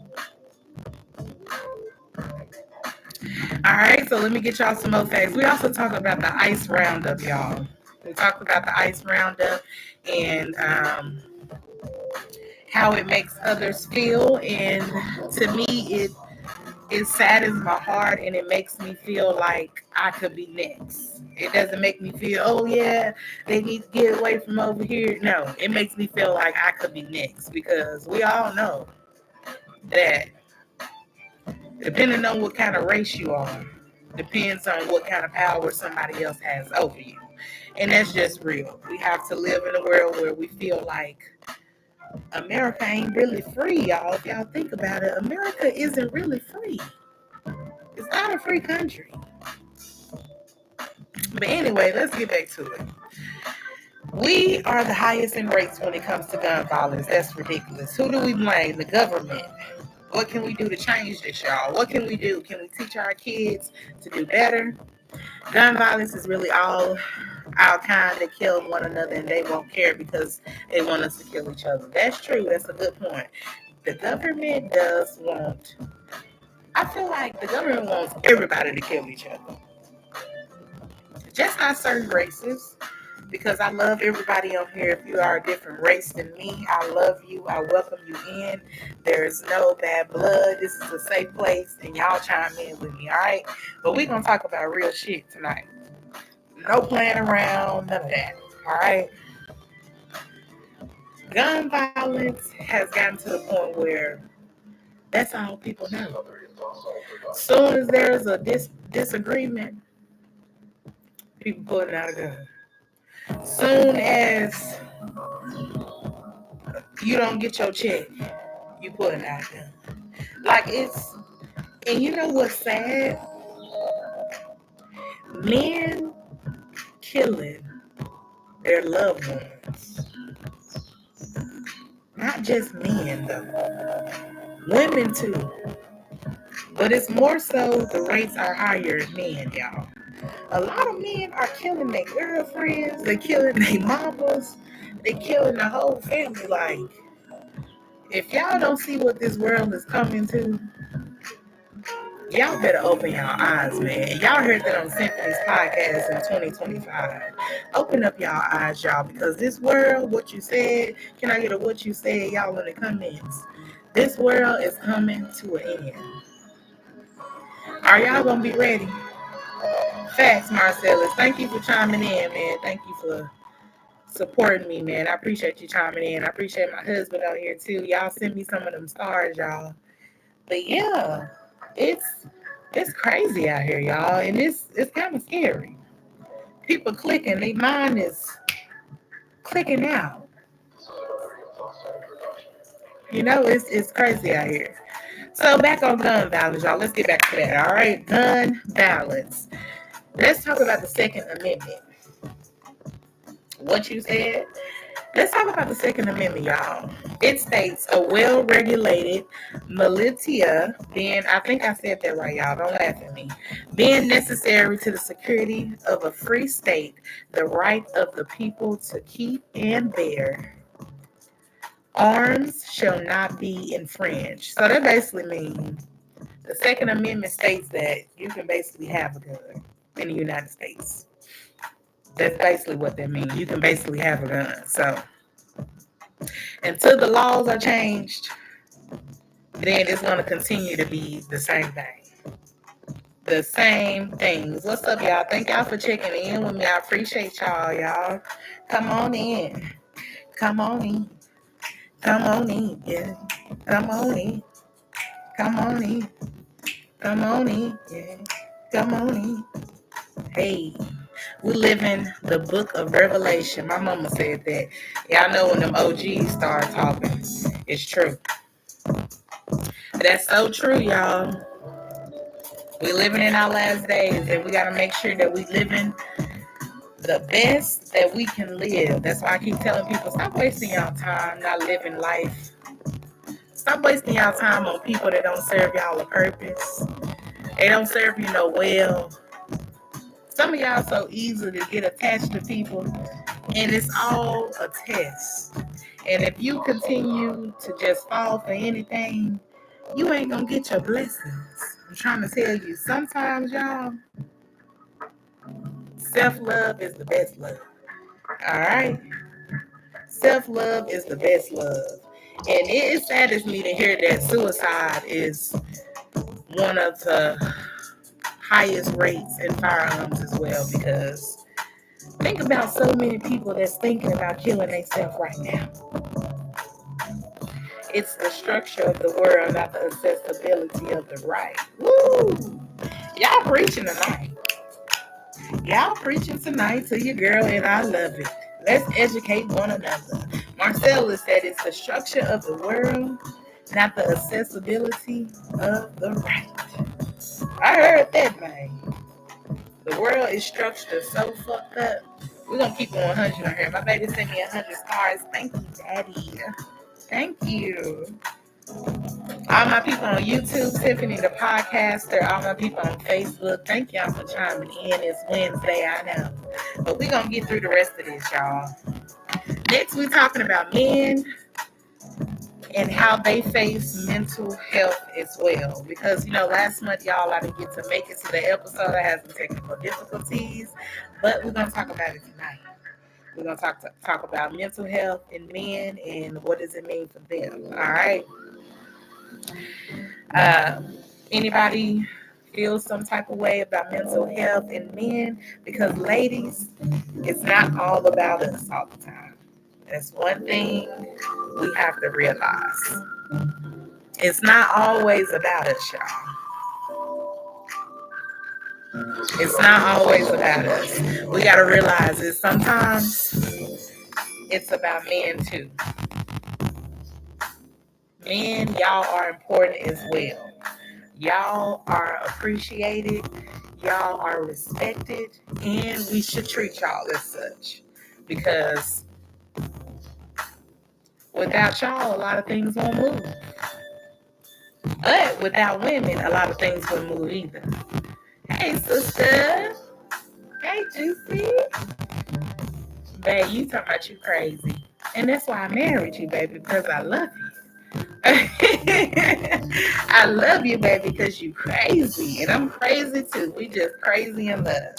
All right, so let me get y'all some more facts. We also talked about the ICE roundup, y'all. We talked about the ICE roundup and how it makes others feel. And to me, it saddens my heart and it makes me feel like I could be next. It doesn't make me feel, oh yeah, they need to get away from over here. No, it makes me feel like I could be next because we all know that depending on what kind of race you are, depends on what kind of power somebody else has over you. And that's just real. We have to live in a world where we feel like America ain't really free, y'all. If y'all think about it, America isn't really free. It's not a free country. But anyway, let's get back to it. We are the highest in rates when it comes to gun violence. That's ridiculous. Who do we blame? The government. What can we do to change this, y'all? What can we do? Can we teach our kids to do better? Gun violence is really all our kind that kill one another and they won't care because they want us to kill each other. That's true. That's a good point. The government does want, I feel like the government wants everybody to kill each other. Just not certain races. Because I love everybody on here. If you are a different race than me, I love you. I welcome you in. There's no bad blood. This is a safe place, and y'all chime in with me, all right? But we're going to talk about real shit tonight. No playing around, none of that, all right? Gun violence has gotten to the point where that's all people know. Soon as there's a disagreement, people pulling out a gun. Soon as you don't get your check, you pulling out a gun. Like it's, and you know what's sad? Men killing their loved ones. Not just men though. Women too. But it's more so the rates are higher in men, y'all. A lot of men are killing their girlfriends, they're killing their mamas, they're killing the whole family. Like, if y'all don't see what this world is coming to, y'all better open y'all eyes, man. Y'all heard that on Symphony's podcast in 2025. Open up y'all eyes, y'all, because this world, what you said, can I get a what you said, y'all, in the comments? This world is coming to an end. Are y'all gonna be ready? Facts, Marcellus. Thank you for chiming in, man. Thank you for supporting me, man. I appreciate you chiming in. I appreciate my husband out here too. Y'all send me some of them stars, y'all. But yeah, it's crazy out here, y'all, and it's kind of scary. People clicking, their mind is clicking out. You know, it's crazy out here. So back on gun violence, y'all. Let's get back to that. All right, gun violence. Let's talk about the Second Amendment. What you said, Let's talk about the Second Amendment, y'all. It states a well-regulated militia, being, I think I said that right, y'all. Don't laugh at me. Being necessary to the security of a free state, the right of the people to keep and bear arms shall not be infringed. So that basically means the Second Amendment states that you can basically have a gun in the United States. That's basically what that means. You can basically have a gun. So until the laws are changed, then it's going to continue to be the same thing. The same things. What's up, y'all? Thank y'all for checking in with me. I appreciate y'all. Come on in. Come on in. Come on in. Yeah. Come on in. Come on in. Come on in. Yeah. Come on in. Hey. We live in the book of Revelation. My mama said that. Y'all know when them OGs start talking, it's true. That's so true, y'all. We living in our last days, and we got to make sure that we living the best that we can live. That's why I keep telling people, stop wasting y'all time not living life. Stop wasting y'all time on people that don't serve y'all a purpose. They don't serve you no well. Some of y'all so easy to get attached to people, and it's all a test. And if you continue to just fall for anything, you ain't gonna get your blessings. I'm trying to tell you, sometimes, y'all, self-love is the best love. All right? Self-love is the best love. And it saddens me to hear that suicide is one of the highest rates in firearms as well, because think about so many people that's thinking about killing themselves right now. It's the structure of the world, not the accessibility of the right. Woo! Y'all preaching tonight. Y'all preaching tonight to your girl, and I love it. Let's educate one another. Marcella said it's the structure of the world, not the accessibility of the right. I heard that, man. The world is structured so fucked up. We're going to keep it 100 on here. My baby sent me 100 stars. Thank you, Daddy. Thank you. All my people on YouTube, Tiffany the podcaster, all my people on Facebook, thank y'all for chiming in. It's Wednesday, I know. But we're going to get through the rest of this, y'all. Next, we're talking about men and how they face mental health as well. Because, last month, y'all, I didn't get to make it to the episode. I had some technical difficulties. But we're going to talk about it tonight. We're going to talk about mental health in men and what does it mean for them. All right? Anybody feel some type of way about mental health in men? Because ladies, it's not all about us all the time. That's one thing we have to realize. It's not always about us, y'all. It's not always about us. We got to realize that sometimes it's about men too. Men, y'all are important as well. Y'all are appreciated, y'all are respected, and we should treat y'all as such. Because without y'all, a lot of things won't move. But without women, a lot of things wouldn't move either. Hey, sister. Hey, Juicy. Babe, you talking about you crazy. And that's why I married you, baby, because I love you. I love you, baby, because you crazy. And I'm crazy too. We just crazy in love.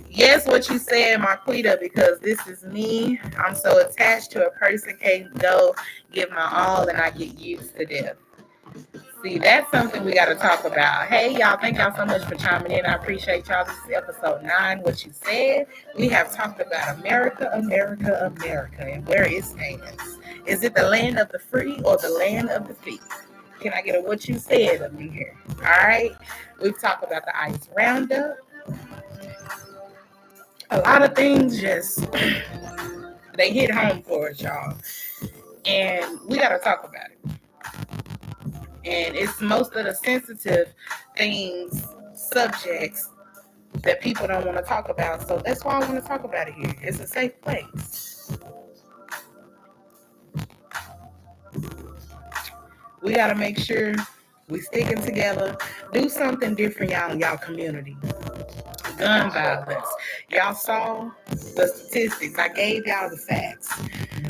Yes, what you said, Marquita, because this is me. I'm so attached to a person, can't go give my all, and I get used to them. See, that's something we got to talk about. Hey, y'all, thank y'all so much for chiming in. I appreciate y'all. This is episode 9, what you said. We have talked about America, America, America, and where it stands. Is it the land of the free or the land of the free? Can I get a what you said up in here? All right. We've talked about the ICE roundup. A lot of things just, they hit home for us, y'all. And we got to talk about it. And it's most of the sensitive things, subjects that people don't want to talk about. So that's why I want to talk about it here. It's a safe place. We got to make sure we sticking together. Do something different, y'all, in y'all community. Gun violence. Y'all saw the statistics. I gave y'all the facts.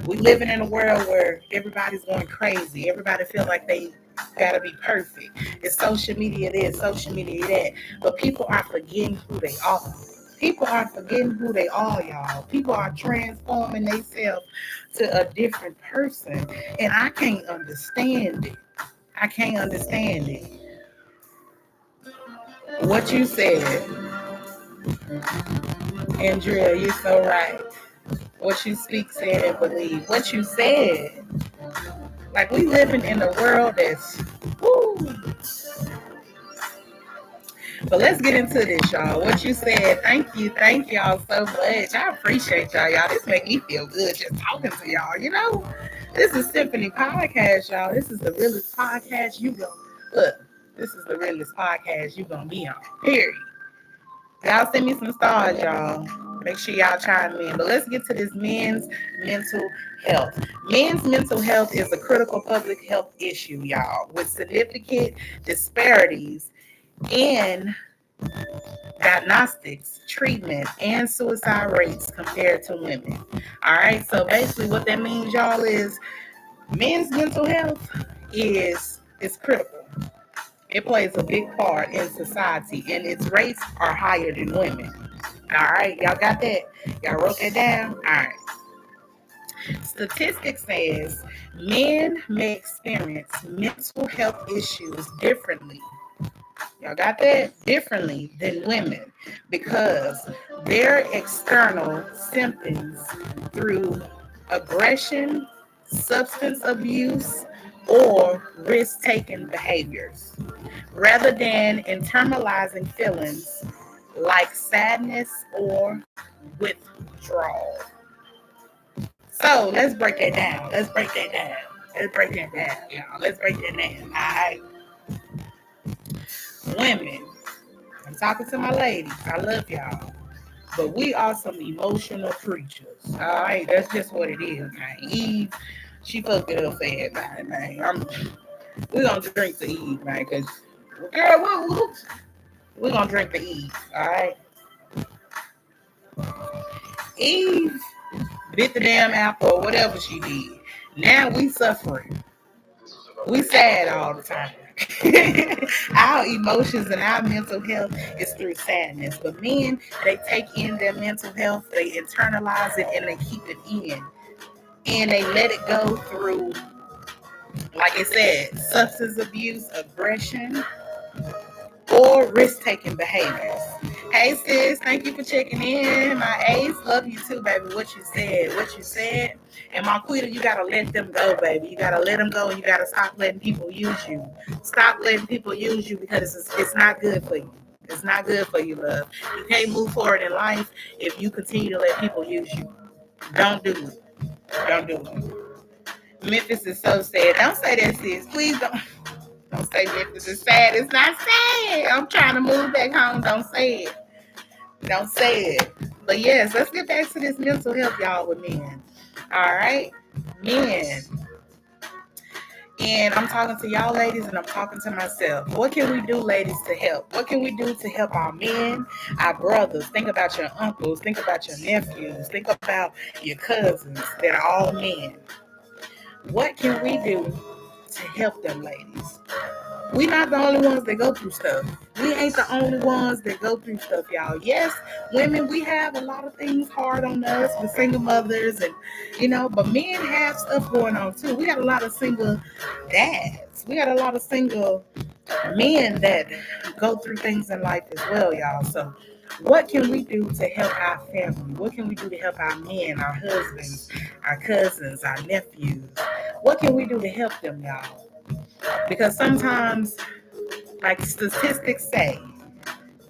We living in a world where everybody's going crazy. Everybody feel like they gotta be perfect. It's social media this, social media that. But people are forgetting who they are. People are forgetting who they are, y'all. People are transforming themselves to a different person. And I can't understand it. I can't understand it. What you said, Andrea, you're so right. What you speak, said, and believe. What you said. Like, we living in a world that's, woo. But let's get into this, y'all. What you said, thank y'all so much. I appreciate y'all. This make me feel good just talking to y'all, you know? This is Symphony Podcast, y'all. This is the realest podcast you go. Look, this is the realest podcast you gonna be on, period. Y'all send me some stars, y'all. Make sure y'all chime in. But let's get to this men's mental health. Men's mental health is a critical public health issue, y'all, with significant disparities in diagnostics, treatment, and suicide rates compared to women. All right, so basically what that means, y'all, is men's mental health is critical. It plays a big part in society, and its rates are higher than women. All right, y'all got that? Y'all wrote that down? All right. Statistics says men may experience mental health issues differently. Y'all got that? Differently than women because their external symptoms through aggression, substance abuse, or risk-taking behaviors, rather than internalizing feelings like sadness or withdrawal. So let's break that down. Y'all. Let's break that down. All right. Women, I'm talking to my ladies. I love y'all. But we are some emotional creatures. All right. That's just what it is, man. Eve, she fucked it up for everybody, man. We're going to drink to Eve, man, because, girl, we're going to drink to Eve, all right? Eve bit the damn apple or whatever she did. Now we suffering. We sad all the time. Our emotions and our mental health is through sadness. But men, they take in their mental health, they internalize it, and they keep it in. And they let it go through, like I said, substance abuse, aggression, or risk-taking behaviors. Hey sis, thank you for checking in. My Ace, love you too, baby. What you said. And Marquita, you gotta let them go, baby. You gotta let them go, and you gotta stop letting people use you. Stop letting people use you because it's not good for you. It's not good for you, love. You can't move forward in life if you continue to let people use you. Don't do it. Don't do it. Memphis is so sad. Don't say that, sis. Please don't. Don't say Memphis is sad. It's not sad. I'm trying to move back home. Don't say it. Don't say it. But yes, let's get back to this mental health, y'all, with men. All right? Men. And I'm talking to y'all ladies and I'm talking to myself. What can we do, ladies, to help? What can we do to help our men, our brothers? Think about your uncles. Think about your nephews. Think about your cousins that are all men. What can we do to help them, ladies? We're not the only ones that go through stuff. We ain't the only ones that go through stuff, y'all. Yes, women, we have a lot of things hard on us with single mothers and, but men have stuff going on too. We got a lot of single dads. We got a lot of single men that go through things in life as well, y'all. So what can we do to help our family? What can we do to help our men, our husbands, our cousins, our nephews? What can we do to help them, y'all? Because sometimes, like statistics say,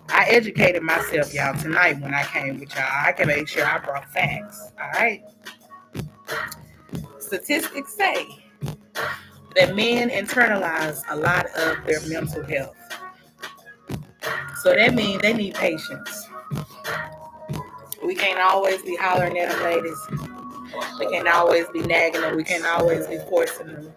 I educated myself, y'all, tonight when I came with y'all. I can make sure I brought facts, all right? Statistics say that men internalize a lot of their mental health. So that means they need patience. We can't always be hollering at them, ladies. We can't always be nagging them. We can't always be forcing them.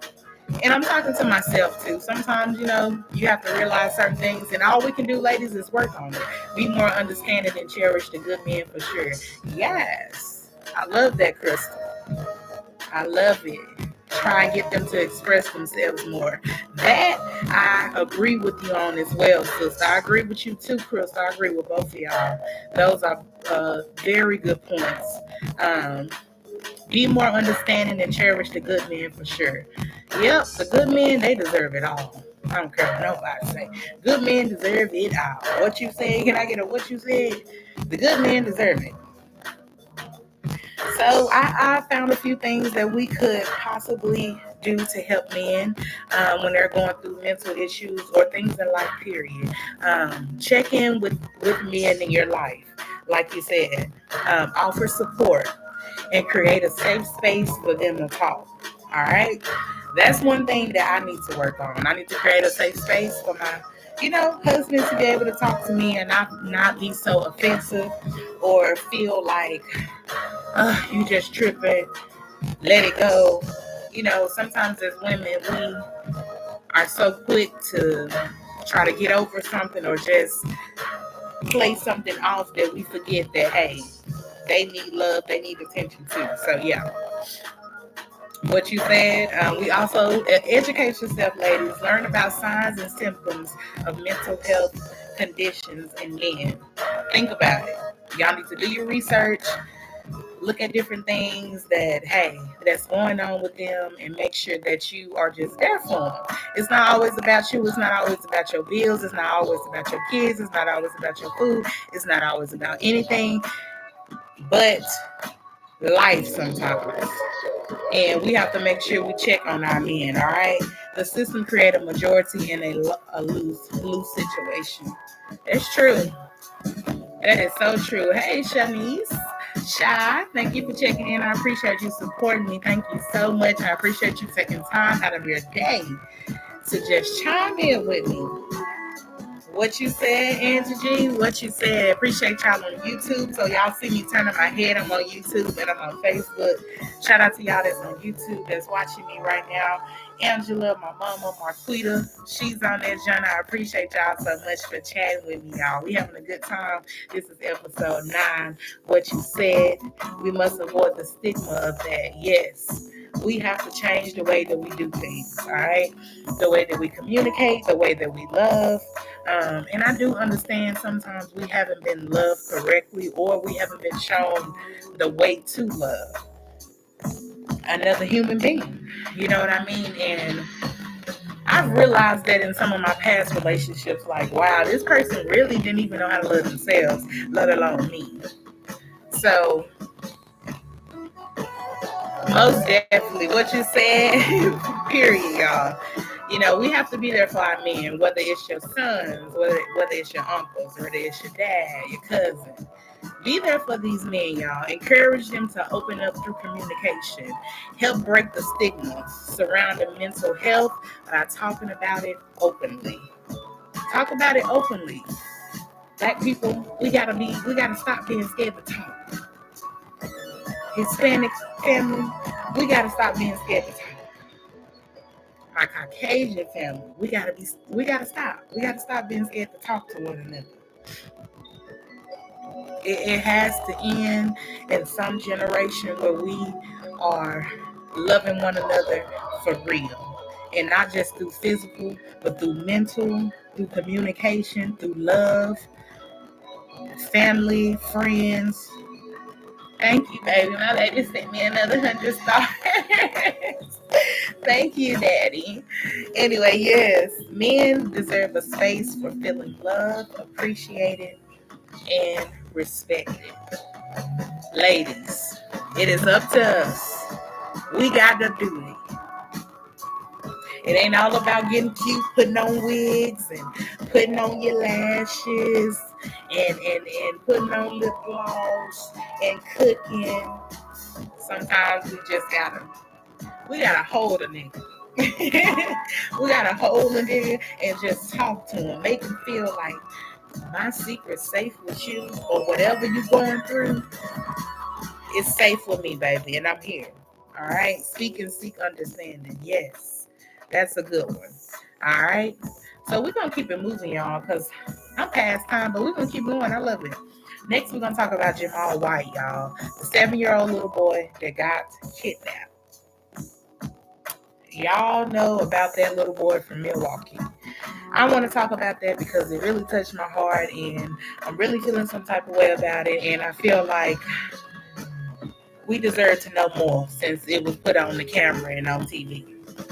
And I'm talking to myself too. Sometimes, you have to realize certain things, and all we can do, ladies, is work on it. Be more understanding and cherish the good men for sure. Yes, I love that, Crystal. I love it. Try and get them to express themselves more. That I agree with you on as well, sister. I agree with you too, Crystal. I agree with both of y'all. Those are very good points. Um, be more understanding and cherish the good men for sure. Yep, the good men, they deserve it all. I don't care what nobody say. Good men deserve it all. What you say? Can I get a what you said? The good men deserve it. So I found a few things that we could possibly do to help men when they're going through mental issues or things in life, period. Check in with men in your life. Like you said, offer support and create a safe space for them to talk. All right. That's one thing that I need to work on. I need to create a safe space for my, husbands to be able to talk to me and not be so offensive or feel like you just tripping, let it go. Sometimes as women, we are so quick to try to get over something or just play something off that we forget that, hey, they need love, they need attention too. So, yeah. What you said, we also educate yourself, ladies. Learn about signs and symptoms of mental health conditions in men. Think about it. Y'all need to do your research. Look at different things that's going on with them, and make sure that you are just there for them. It's not always about you. It's not always about your bills. It's not always about your kids. It's not always about your food. It's not always about anything but life sometimes. And we have to make sure we check on our men, all right? The system create a majority in a lose situation. It's true. That is so true. Hey, Shanice. Shy, thank you for checking in. I appreciate you supporting me. Thank you so much. I appreciate you taking time out of your day to just chime in with me. What you said, Angie G, what you said. Appreciate y'all on YouTube. So y'all see me turning my head. I'm on YouTube and I'm on Facebook. Shout out to y'all that's on YouTube that's watching me right now. Angela, my mama, Marquita, she's on that journey. I appreciate y'all so much for chatting with me, y'all. We having a good time. This is episode 9. What you said. We must avoid the stigma of that. Yes. We have to change the way that we do things, all right? The way that we communicate, the way that we love. And I do understand sometimes we haven't been loved correctly, or we haven't been shown the way to love another human being. You know what I mean? And I've realized that in some of my past relationships, like, wow, this person really didn't even know how to love themselves, let alone me. So, most definitely, what you said, period, y'all. We have to be there for our men, whether it's your sons, whether it's your uncles, whether it's your dad, your cousin. Be there for these men, y'all. Encourage them to open up through communication. Help break the stigma surrounding mental health by talking about it openly. Talk about it openly. Black people, we gotta stop being scared to talk. Hispanic family, we gotta stop being scared to talk. My Caucasian family, we gotta stop. We gotta stop being scared to talk to one another. It has to end in some generation where we are loving one another for real. And not just through physical, but through mental, through communication, through love, family, friends. Thank you, baby. My lady sent me another 100 stars. Thank you, Daddy. Anyway, yes, men deserve a space for feeling loved, appreciated, and respected. Ladies, it is up to us. We got to do it. It ain't all about getting cute, putting on wigs and putting on your lashes and putting on lip gloss and cooking. Sometimes we gotta hold a nigga. We gotta hold a nigga and just talk to him. Make him feel like my secret's safe with you, or whatever you're going through, it's safe with me, baby, and I'm here. All right? Speak and seek understanding. Yes. That's a good one. All right. So we're gonna keep it moving, y'all, because I'm past time, but we're gonna keep going. I love it. Next, we're gonna talk about Jamal White, y'all, the 7-year-old little boy that got kidnapped. Y'all know about that little boy from Milwaukee. I want to talk about that because it really touched my heart, and I'm really feeling some type of way about it. And I feel like we deserve to know more since it was put on the camera and on TV.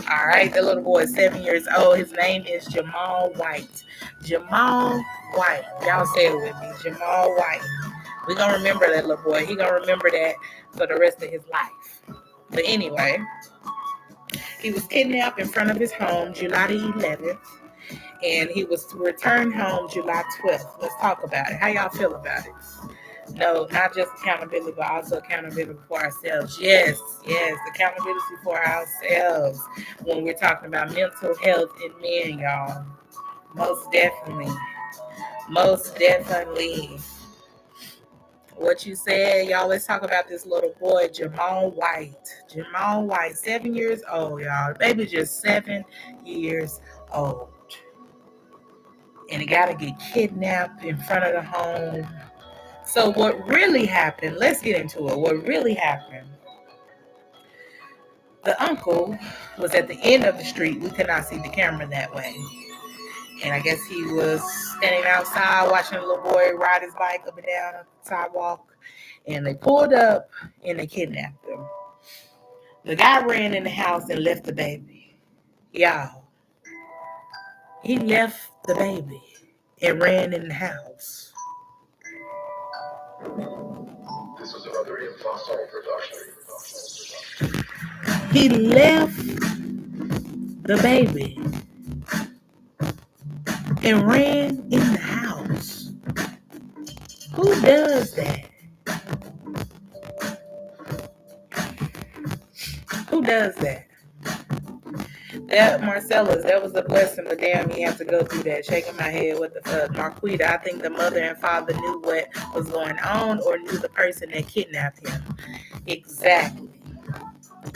All right, the little boy is 7 years old. His name is Jamal White. Jamal White. Y'all say it with me. Jamal White. We're going to remember that little boy. He going to remember that for the rest of his life. But anyway, he was kidnapped in front of his home July the 11th, and he was to return home July 12th. Let's talk about it. How y'all feel about it? No, not just accountability, but also accountability for ourselves. Yes, accountability for ourselves when we're talking about mental health in men, y'all. Most definitely. Most definitely. What you said, y'all, let's talk about this little boy, Jamal White. Jamal White, 7 years old, y'all. Baby just 7 years old. And he got to get kidnapped in front of the home. So what really happened, let's get into it. What really happened, the uncle was at the end of the street. We could not see the camera that way. And I guess he was standing outside watching a little boy ride his bike up and down the sidewalk. And they pulled up and they kidnapped him. The guy ran in the house and left the baby. Y'all, he left the baby and ran in the house. This was another Impossible production. He left the baby and ran in the house. Who does that? Who does that? That Marcellus, that was a blessing, but damn, he had to go through that. Shaking my head, what the fuck? Marquita, I think the mother and father knew what was going on or knew the person that kidnapped him. Exactly.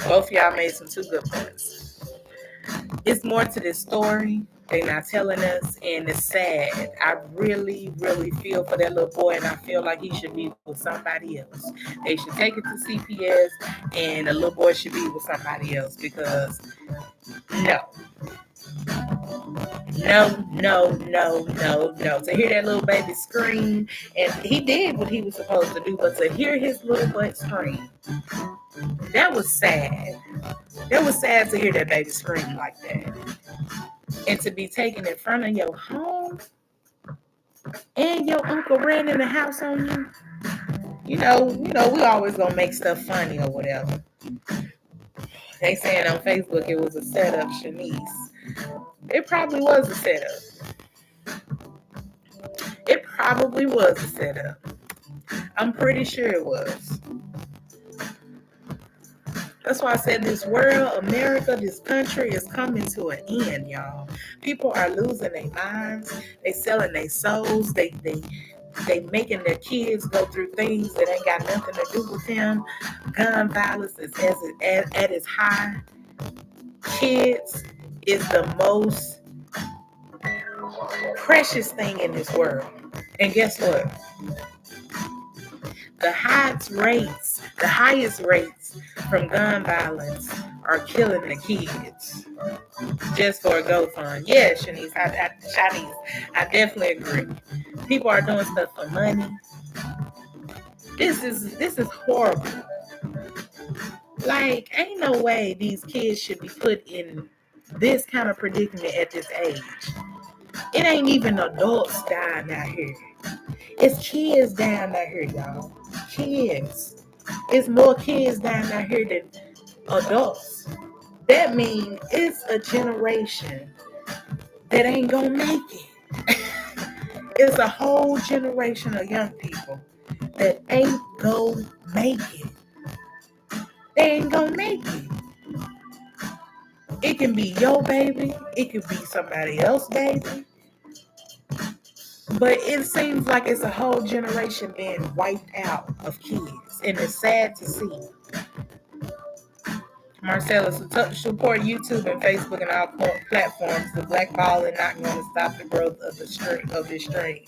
Both of y'all made some two good points. It's more to this story. They're not telling us, and it's sad. I really, really feel for that little boy, and I feel like he should be with somebody else. They should take it to CPS, and the little boy should be with somebody else because no. To hear that little baby scream, and he did what he was supposed to do, but to hear his little butt scream, that was sad. That was sad to hear that baby scream like that. And to be taken in front of your home and your uncle ran in the house on you. You know, we always gonna make stuff funny or whatever. They saying on Facebook it was a setup, Shanice. It probably was a setup. It probably was a setup. I'm pretty sure it was. That's why I said this world, America, this country is coming to an end, y'all. People are losing their minds. They selling their souls. They making their kids go through things that ain't got nothing to do with them. Gun violence is at its high. Kids is the most precious thing in this world. And guess what? The highest rates from gun violence are killing the kids just for a GoFund. Yeah, Shanice, I definitely agree. People are doing stuff for money. This is horrible. Like, ain't no way these kids should be put in this kind of predicament at this age. It ain't even adults dying out here. It's kids dying out here, y'all. Kids. It's more kids dying out here than adults. That means it's a generation that ain't gonna make it. It's a whole generation of young people that ain't gonna make it. They ain't gonna make it. It can be your baby. It could be somebody else's baby. But it seems like it's a whole generation being wiped out of kids. And it's sad to see. Marcella, support YouTube and Facebook and all platforms. The black ball is not going to stop the growth of the string.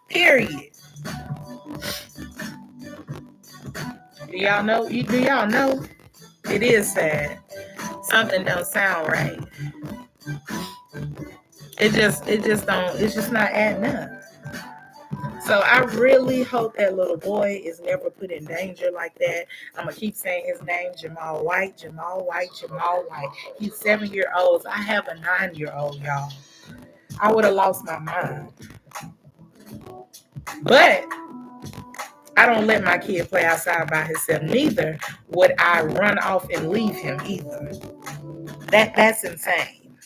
Period. Do y'all know? Do y'all know? It is sad. Something don't sound right. It just don't. It's just not adding up. So I really hope that little boy is never put in danger like that. I'm going to keep saying his name, Jamal White, Jamal White, Jamal White. He's 7-year-old. I have a 9-year-old, y'all. I would have lost my mind. But I don't let my kid play outside by himself. Neither would I run off and leave him either. That's insane.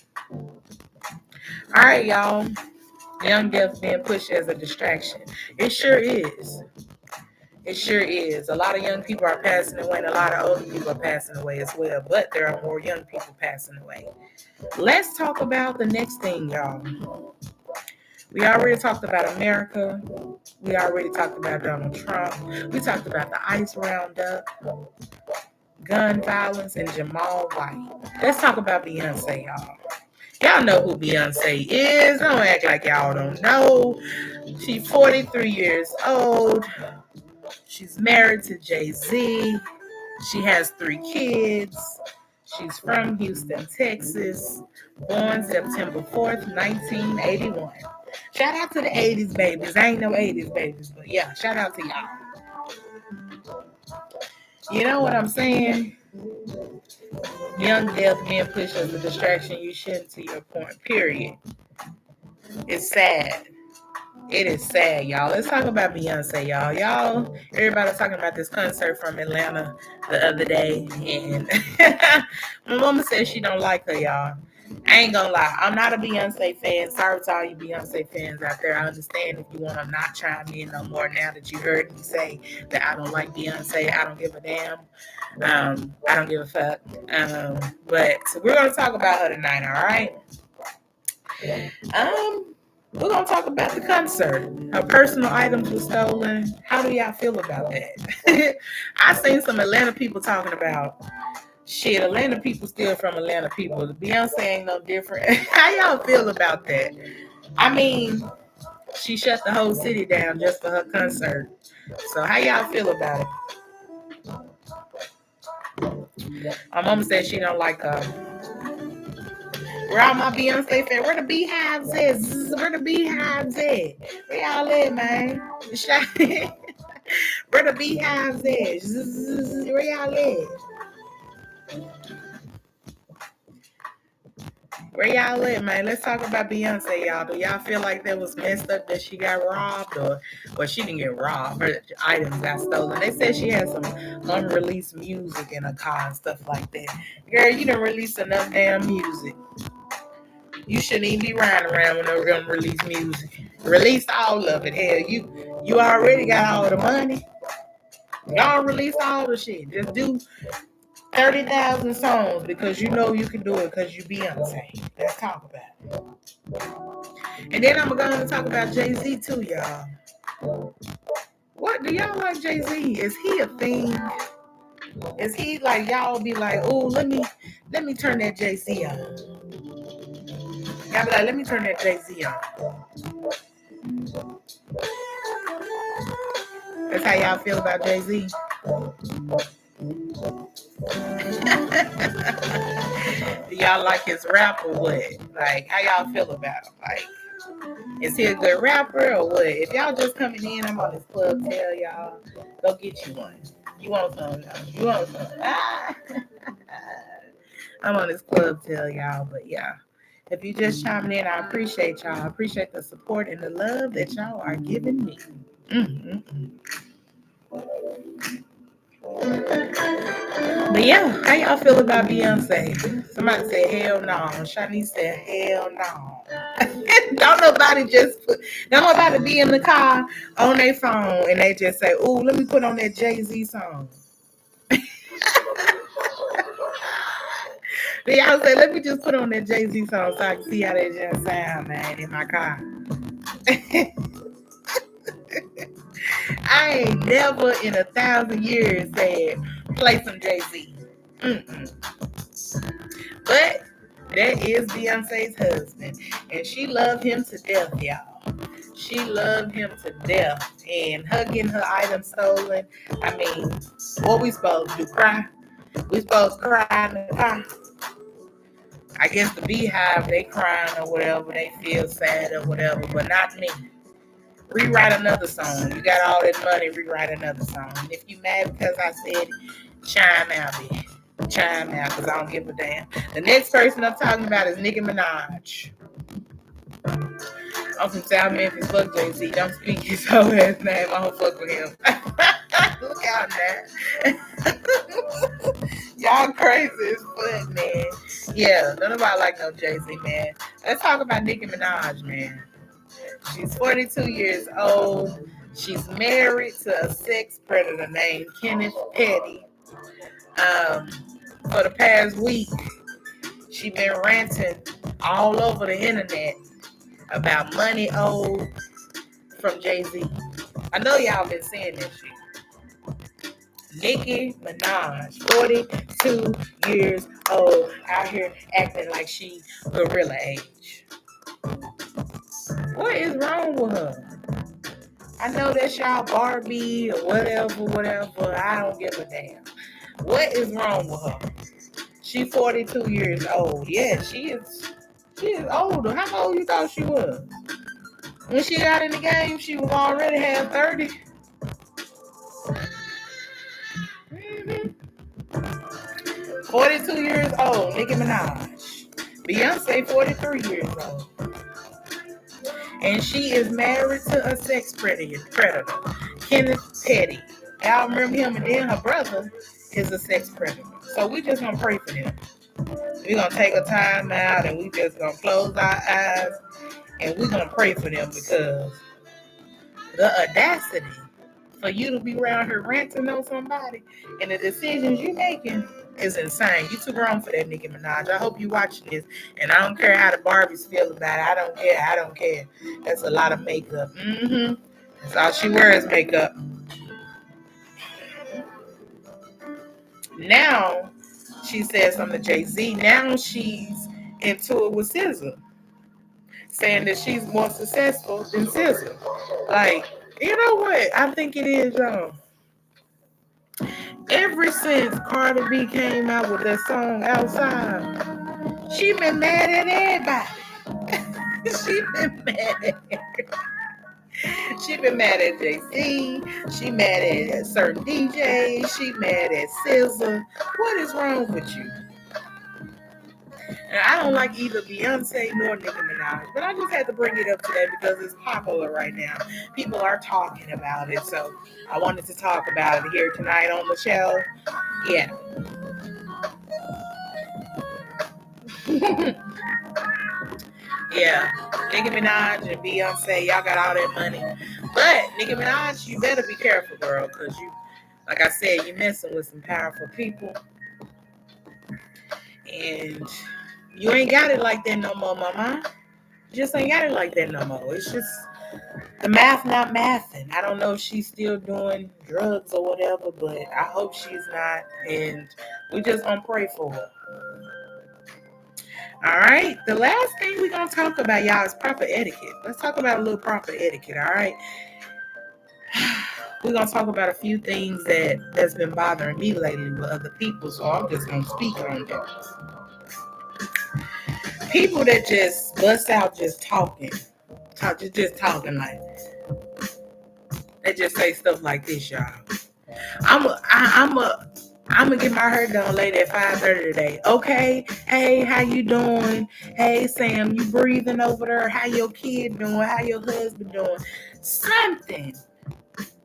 All right, y'all. Young death being pushed as a distraction. It sure is. It sure is. A lot of young people are passing away, and a lot of older people are passing away as well. But there are more young people passing away. Let's talk about the next thing, y'all. We already talked about America. We already talked about Donald Trump. We talked about the ICE roundup, gun violence, and Jamal White. Let's talk about Beyonce, y'all. Y'all know who Beyonce is. Don't act like y'all don't know. She's 43 years old. She's married to Jay-Z. She has 3 kids. She's from Houston, Texas. Born September 4th, 1981. Shout out to the 80s babies. I ain't no 80s babies, but yeah, shout out to y'all. You know what I'm saying? Young death being pushed as a distraction. You shouldn't, to your point, period. It's sad. It is sad, y'all. Let's talk about Beyonce, y'all. Everybody's talking about this concert from Atlanta the other day, and my mama says she don't like her, y'all. I ain't gonna lie. I'm not a Beyonce fan. Sorry to all you Beyonce fans out there. I understand if you want to not chime in no more now that you heard me say that I don't like Beyonce. I don't give a damn. I don't give a fuck. But we're gonna talk about her tonight, all right? We're gonna talk about the concert. Her personal items were stolen. How do y'all feel about that? I seen some Atlanta people talking about shit. Atlanta people steal from Atlanta people. Beyonce ain't no different. How y'all feel about that? I mean, she shut the whole city down just for her concert. So how y'all feel about it? My mama said she don't like her. Where all my Beyonce fans? Where the beehives at? Where the beehives at? Where y'all at, man? Where the beehives at? Where y'all at? Where y'all at, man? Let's talk about Beyonce, y'all. Do y'all feel like that was messed up that she got robbed, or she didn't get robbed? Her items got stolen. They said she had some unreleased music in her car and stuff like that. Girl, you done released enough damn music. You shouldn't even be riding around with no unreleased music. Release all of it. Hell, you already got all the money. Y'all release all the shit. Just do 30,000 songs because you know you can do it because you Beyonce. Let's talk about it. And then I'm going to talk about Jay-Z too, y'all. What do y'all like Jay-Z? Is he a thing? Is he like y'all be like, oh, let me turn that Jay-Z on? Y'all be like, let me turn that Jay-Z on. That's how y'all feel about Jay-Z? Do y'all like his rap or what? Like, how y'all feel about him? Like, is he a good rapper or what? If y'all just coming in, I'm on this club tell y'all, go get you one. You want some? You want some? I'm on this club tell y'all, but yeah. If you just chiming in, I appreciate y'all. I appreciate the support and the love that y'all are giving me. But yeah, how y'all feel about Beyonce? Somebody said hell no. Shanice said hell no. Don't nobody be in the car on their phone and they just say, "Ooh, let me put on that Jay-Z song." Y'all say, "Let me just put on that Jay-Z song so I can see how that just sound, man, in my car." I ain't never in 1,000 years said play some Jay-Z. But that is Beyonce's husband, and she loved him to death, y'all. She loved him to death, and her getting her items stolen. I mean, what we supposed to do? Cry? We supposed to cry in the car? I guess the Beehive, they crying or whatever, they feel sad or whatever, but not me. Rewrite another song. You got all that money, rewrite another song. And if you mad because I said it, chime out, bitch. Chime out, because I don't give a damn. The next person I'm talking about is Nicki Minaj. I'm from South Memphis. Fuck Jay-Z. Don't speak his whole ass name. I don't fuck with him. Look out now. Y'all crazy as fuck, man. Yeah, none of nobody like no Jay-Z, man. Let's talk about Nicki Minaj, man. She's 42 years old. She's married to a sex predator named Kenneth Petty. For the past week, she been ranting all over the internet about money owed from Jay-Z. I know y'all been seeing this shit. Nicki Minaj, 42 years old, out here acting like she gorilla age. What is wrong with her? I know that's y'all Barbie or whatever. I don't give a damn. What is wrong with her? She's 42 years old. Yeah, she is older. How old you thought she was? When she got in the game, she was already had 30. Mm-hmm. 42 years old, Nicki Minaj. Beyonce, 43 years old. And she is married to a sex predator, Kenneth Petty. Y'all remember him, and then her brother is a sex predator. So we just gonna pray for them. We're gonna take a time out and we just gonna close our eyes and we're gonna pray for them, because the audacity for you to be around here ranting on somebody and the decisions you making is insane. You too grown for that, Nicki Minaj. I hope you watching this, and I don't care how the Barbies feel about it. I don't care. That's a lot of makeup. That's all she wears, makeup. Now she said something to Jay-Z. Now she's into it with SZA, saying that she's more successful than SZA. Like, you know what? I think it is, y'all. Ever since Cardi B came out with that song Outside, she been mad at everybody. She been mad at everybody. She been mad at Jay-Z. She mad at certain DJs. She mad at SZA. What is wrong with you? And I don't like either Beyonce nor Nicki Minaj, but I just had to bring it up today because it's popular right now. People are talking about it, so I wanted to talk about it here tonight on the show. Yeah. Yeah. Nicki Minaj and Beyonce, y'all got all that money. But Nicki Minaj, you better be careful, girl, because you, like I said, you messing with some powerful people. And you ain't got it like that no more, mama. You just ain't got it like that no more. It's just the math not mathing. I don't know if she's still doing drugs or whatever, but I hope she's not. And we just gonna pray for her. All right. The last thing we're gonna talk about, y'all, is proper etiquette. Let's talk about a little proper etiquette, all right? We're gonna talk about a few things that's been bothering me lately with other people, so I'm just gonna speak on them. People that just bust out just talking, just talking like they just say stuff like this, y'all. I'm gonna get my hair done late at 5:30 today. Okay, hey, how you doing? Hey, Sam, you breathing over there? How your kid doing? How your husband doing? Something.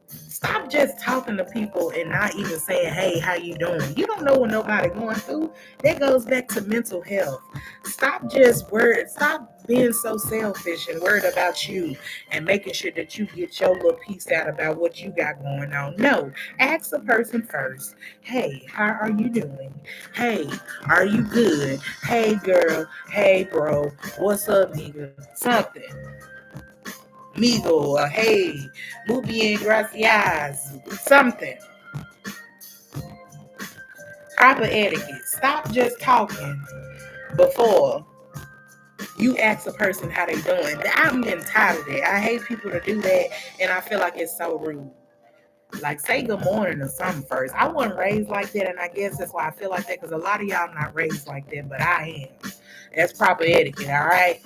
Stop just talking to people and not even saying, hey, how you doing? You don't know what nobody going through. That goes back to mental health. Stop being so selfish and worried about you and making sure that you get your little piece out about what you got going on. No, ask the person first. Hey, how are you doing? Hey, are you good? Hey, girl. Hey, bro. What's up, nigga? Something. Migo, hey, muy bien, gracias, something. Proper etiquette. Stop just talking before you ask a person how they doing. I'm getting tired of that. I hate people to do that, and I feel like it's so rude. Like, say good morning or something first. I wasn't raised like that, and I guess that's why I feel like that, because a lot of y'all not raised like that, but I am. That's proper etiquette, all right?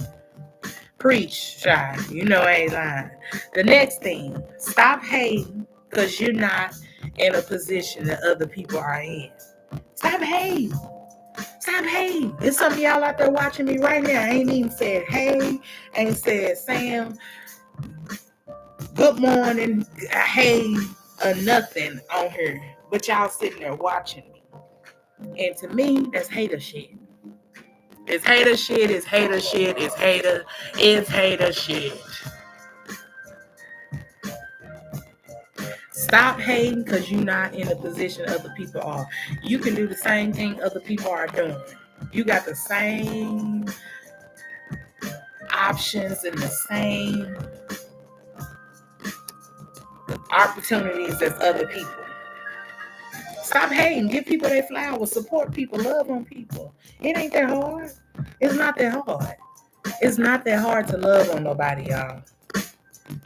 Preach, Shy. You know I ain't lying. The next thing, stop hating because you're not in a position that other people are in. Stop hating. Stop hating. There's some of y'all out there watching me right now. I ain't even said hey. Ain't said Sam, good morning, hey, or nothing on here. But y'all sitting there watching me. And to me, that's hater shit. It's hater shit, it's hater shit, it's hater shit. Stop hating because you're not in the position other people are. You can do the same thing other people are doing. You got the same options and the same opportunities as other people. Stop hating. Give people their flowers. Support people. Love on people. It ain't that hard. It's not that hard. It's not that hard to love on nobody, y'all.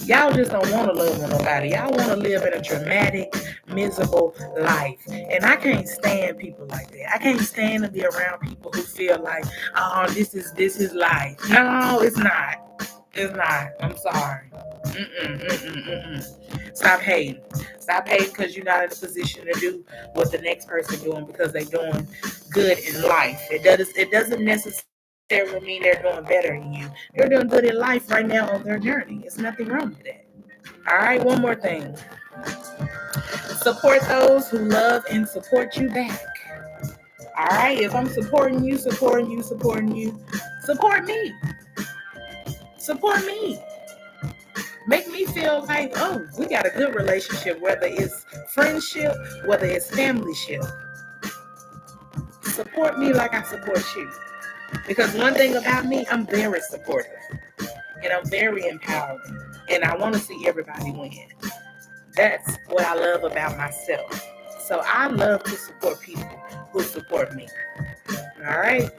Y'all just don't want to love on nobody. Y'all want to live in a dramatic, miserable life. And I can't stand people like that. I can't stand to be around people who feel like, oh, this is life. No, it's not. It's not. I'm sorry. Stop hating. Stop hating because you're not in a position to do what the next person doing because they're doing good in life. It doesn't necessarily mean they're doing better than you. They're doing good in life right now on their journey. It's nothing wrong with that. All right, one more thing. Support those who love and support you back. All right, if I'm supporting you, support me. Support me. Make me feel like, oh, we got a good relationship, whether it's friendship, whether it's familyship. Support me like I support you. Because one thing about me, I'm very supportive. And I'm very empowering. And I want to see everybody win. That's what I love about myself. So I love to support people who support me. All right?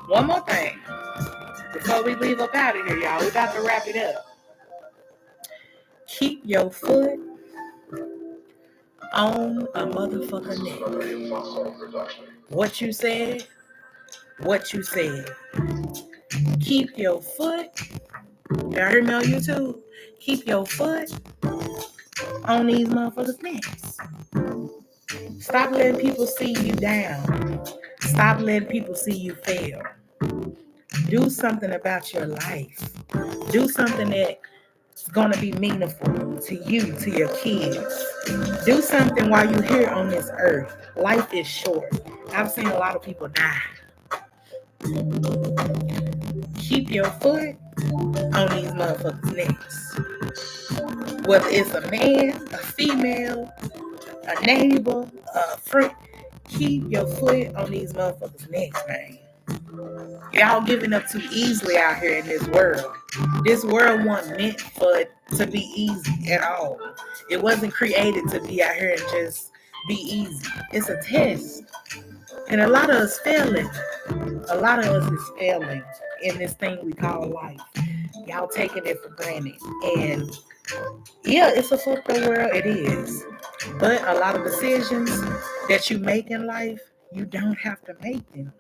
One more thing. Before we leave up out of here, y'all, we about to wrap it up. Keep your foot on a motherfucker neck. What you said. Keep your foot. Y'all hear me on YouTube? Keep your foot on these motherfuckers' necks. Stop letting people see you down. Stop letting people see you fail. Do something about your life. Do something that's going to be meaningful to you, to your kids. Do something while you're here on this earth. Life is short. I've seen a lot of people die. Keep your foot on these motherfuckers' necks. Whether it's a man, a female, a neighbor, a friend, keep your foot on these motherfuckers' necks, man. Y'all giving up too easily out here in this world. This world wasn't meant for it to be easy at all. It wasn't created to be out here and just be easy. It's a test. And a lot of us failing. A lot of us is failing in this thing we call life. Y'all taking it for granted. And yeah, it's a fucked up world. It is. But a lot of decisions that you make in life, you don't have to make them.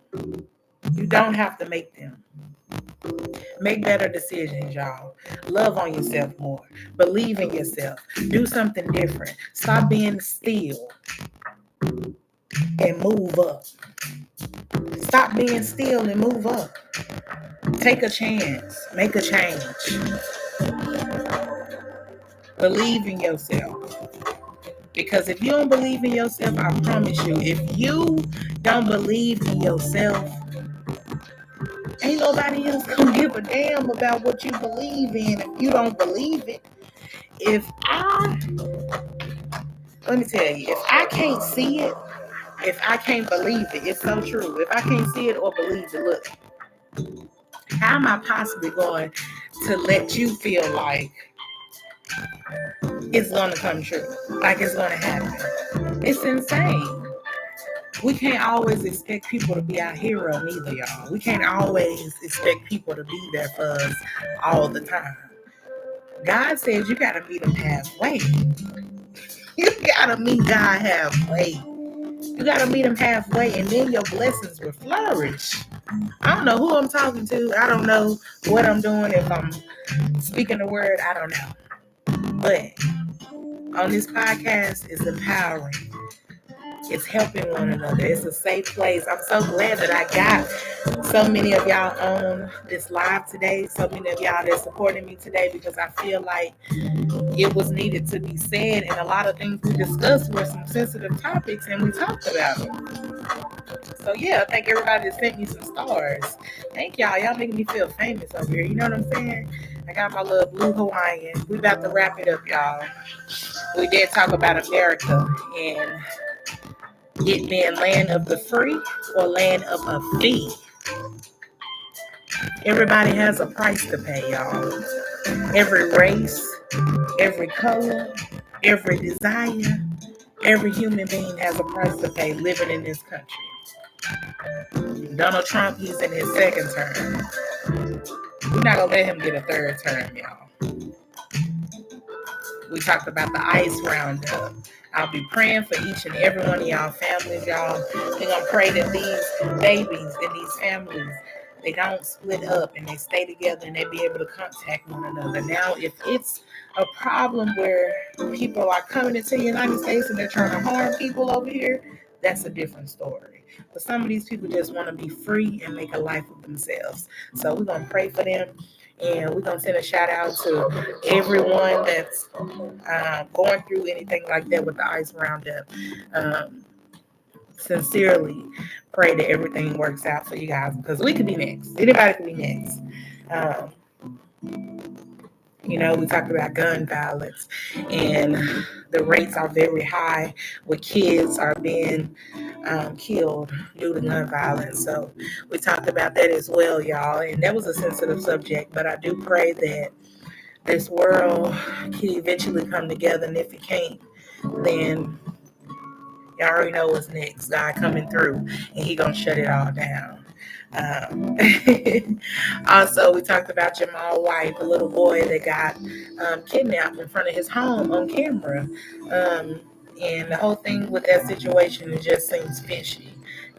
You don't have to make them. Make better decisions, y'all. Love on yourself more. Believe in yourself. Do something different. Stop being still and move up. Stop being still and move up. Take a chance. Make a change. Believe in yourself. Because if you don't believe in yourself, I promise you, if you don't believe in yourself, ain't nobody else gonna give a damn about what you believe in if you don't believe it. Let me tell you, if I can't see it, if I can't believe it, it's so true. If I can't see it or believe it, look, how am I possibly going to let you feel like it's gonna come true? Like it's gonna happen? It's insane. we can't always expect people to be our hero neither, y'all. We can't always expect people to be there for us all the time. God says you got to meet him halfway. You got to meet God halfway. You got to meet him halfway, and then your blessings will flourish. I don't know who I'm talking to. I don't know what I'm doing. If I'm speaking the word, I don't know. But on this podcast, it's empowering. It's helping one another. It's a safe place. I'm so glad that I got so many of y'all on this live today. So many of y'all that supported me today, because I feel like it was needed to be said. And a lot of things we discussed were some sensitive topics, and we talked about them. So yeah, thank everybody that sent me some stars. Thank y'all. Y'all making me feel famous over here. You know what I'm saying? I got my little blue Hawaiian. We about to wrap it up, y'all. We did talk about America and it being land of the free or land of a fee. Everybody has a price to pay, y'all. Every race, every color, every desire, every human being has a price to pay living in this country. Donald Trump, he's in his second term. We're not going to let him get a third term, y'all. We talked about the ICE roundup. I'll be praying for each and every one of y'all families, y'all. We're going to pray that these babies and these families, they don't split up and they stay together and they be able to contact one another. Now, if it's a problem where people are coming into the United States and they're trying to harm people over here, that's a different story. But some of these people just want to be free and make a life of themselves. So we're going to pray for them. And we're going to send a shout out to everyone that's going through anything like that with the ICE roundup. Sincerely pray that everything works out for you guys, because we could be next. Anybody could be next. You know, we talked about gun violence, and the rates are very high where kids are being killed due to gun violence. So we talked about that as well, y'all. And that was a sensitive subject, but I do pray that this world can eventually come together. And if it can't, then y'all already know what's next. God coming through, and he gonna shut it all down. Also, we talked about Jamal White, the little boy that got kidnapped in front of his home on camera. And the whole thing with that situation, it just seems fishy.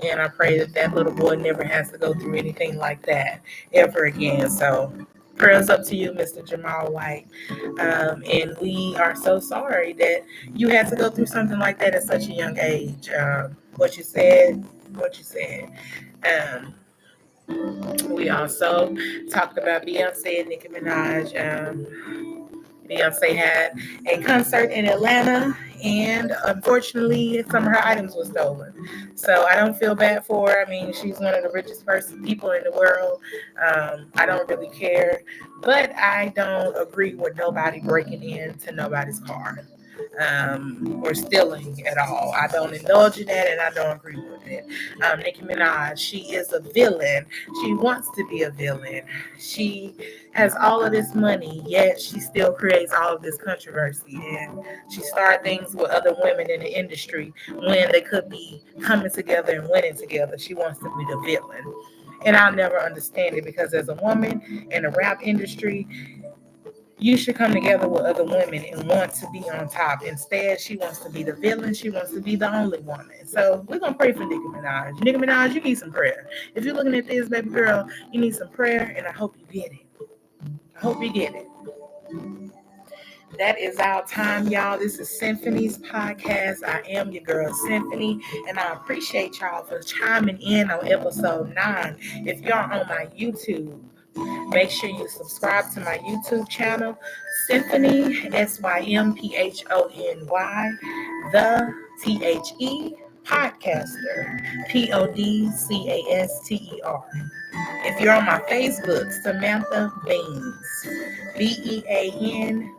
And I pray that that little boy never has to go through anything like that ever again. So prayers up to you, Mr. Jamal White. And we are so sorry that you had to go through something like that at such a young age. What you said. We also talked about Beyonce and Nicki Minaj. Beyonce had a concert in Atlanta, and unfortunately, some of her items were stolen. So I don't feel bad for her. I mean, she's one of the richest people in the world. I don't really care, but I don't agree with nobody breaking into nobody's car or stealing at all. I don't indulge in that, and I don't agree with it. Nicki Minaj, she is a villain. She wants to be a villain. She has all of this money, yet she still creates all of this controversy. And she started things with other women in the industry when they could be coming together and winning together. She wants to be the villain. And I'll never understand it, because as a woman in the rap industry, you should come together with other women and want to be on top. Instead, she wants to be the villain. She wants to be the only woman. So we're going to pray for Nicki Minaj. Nicki Minaj, you need some prayer. If you're looking at this, baby girl, you need some prayer, and I hope you get it. I hope you get it. That is our time, y'all. This is Symphony's podcast. I am your girl, Symphony, and I appreciate y'all for chiming in on episode 9. If you're on my YouTube, make sure you subscribe to my YouTube channel, Symphony, Symphony, the THE Podcaster, Podcaster. If you're on my Facebook, Samantha Beans, Beanz.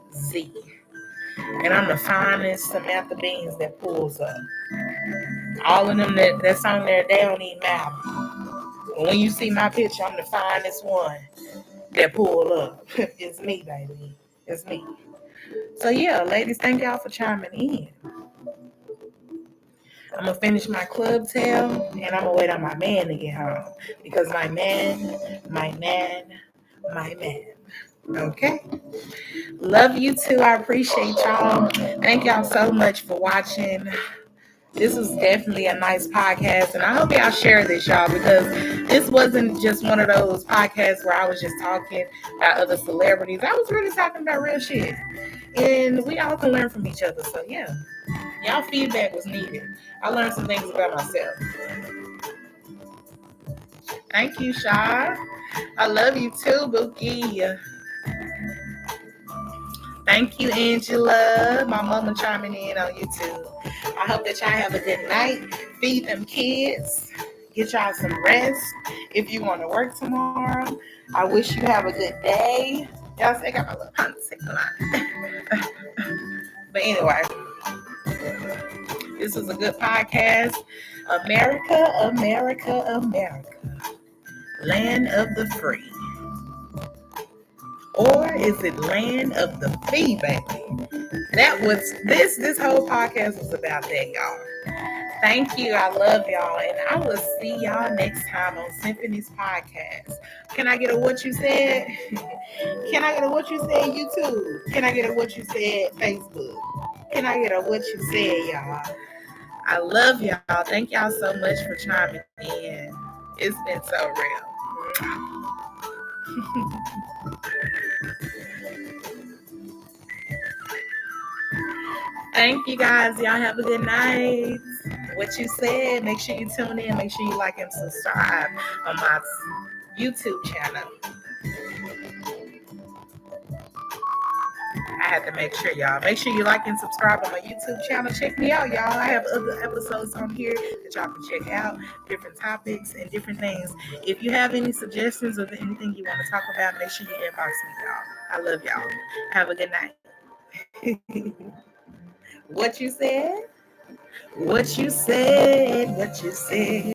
And I'm the finest Samantha Beans that pulls up. All of them that's on there, they don't even matter. When you see my picture, I'm the finest one that pulled up. It's me, baby. It's me. So yeah, ladies, thank y'all for chiming in. I'm gonna finish my club tail and I'm gonna wait on my man to get home because my man. Okay. Love you too. I appreciate y'all. Thank y'all so much for watching. This was definitely a nice podcast, and I hope y'all share this, y'all, because this wasn't just one of those podcasts where I was just talking about other celebrities. I was really talking about real shit, and we all can learn from each other. So yeah, y'all feedback was needed. I learned some things about myself. Thank you, Shy. I love you too, Bookie. Thank you, Angela. My mama chiming in on YouTube. I hope that y'all have a good night. Feed them kids. Get y'all some rest. If you want to work tomorrow, I wish you have a good day. Y'all say I got my little ponsicle on. But anyway, this was a good podcast. America, America, America. Land of the free. Or is it land of the fee, baby? That was this whole podcast was about that, y'all. Thank you. I love y'all. And I will see y'all next time on Symphony's podcast. Can I get a what you said? Can I get a what you said, YouTube? Can I get a what you said, Facebook? Can I get a what you said, y'all? I love y'all. Thank y'all so much for chiming in. It's been so real. Thank you guys. Y'all have a good night. What you said, make sure you tune in. Make sure you like and subscribe on my YouTube channel. I had to make sure, y'all. Make sure you like and subscribe on my YouTube channel. Check me out, y'all. I have other episodes on here that y'all can check out, different topics and different things. If you have any suggestions or anything you want to talk about, make sure you inbox me, y'all. I love y'all. Have a good night. What you said? What you said? What you said?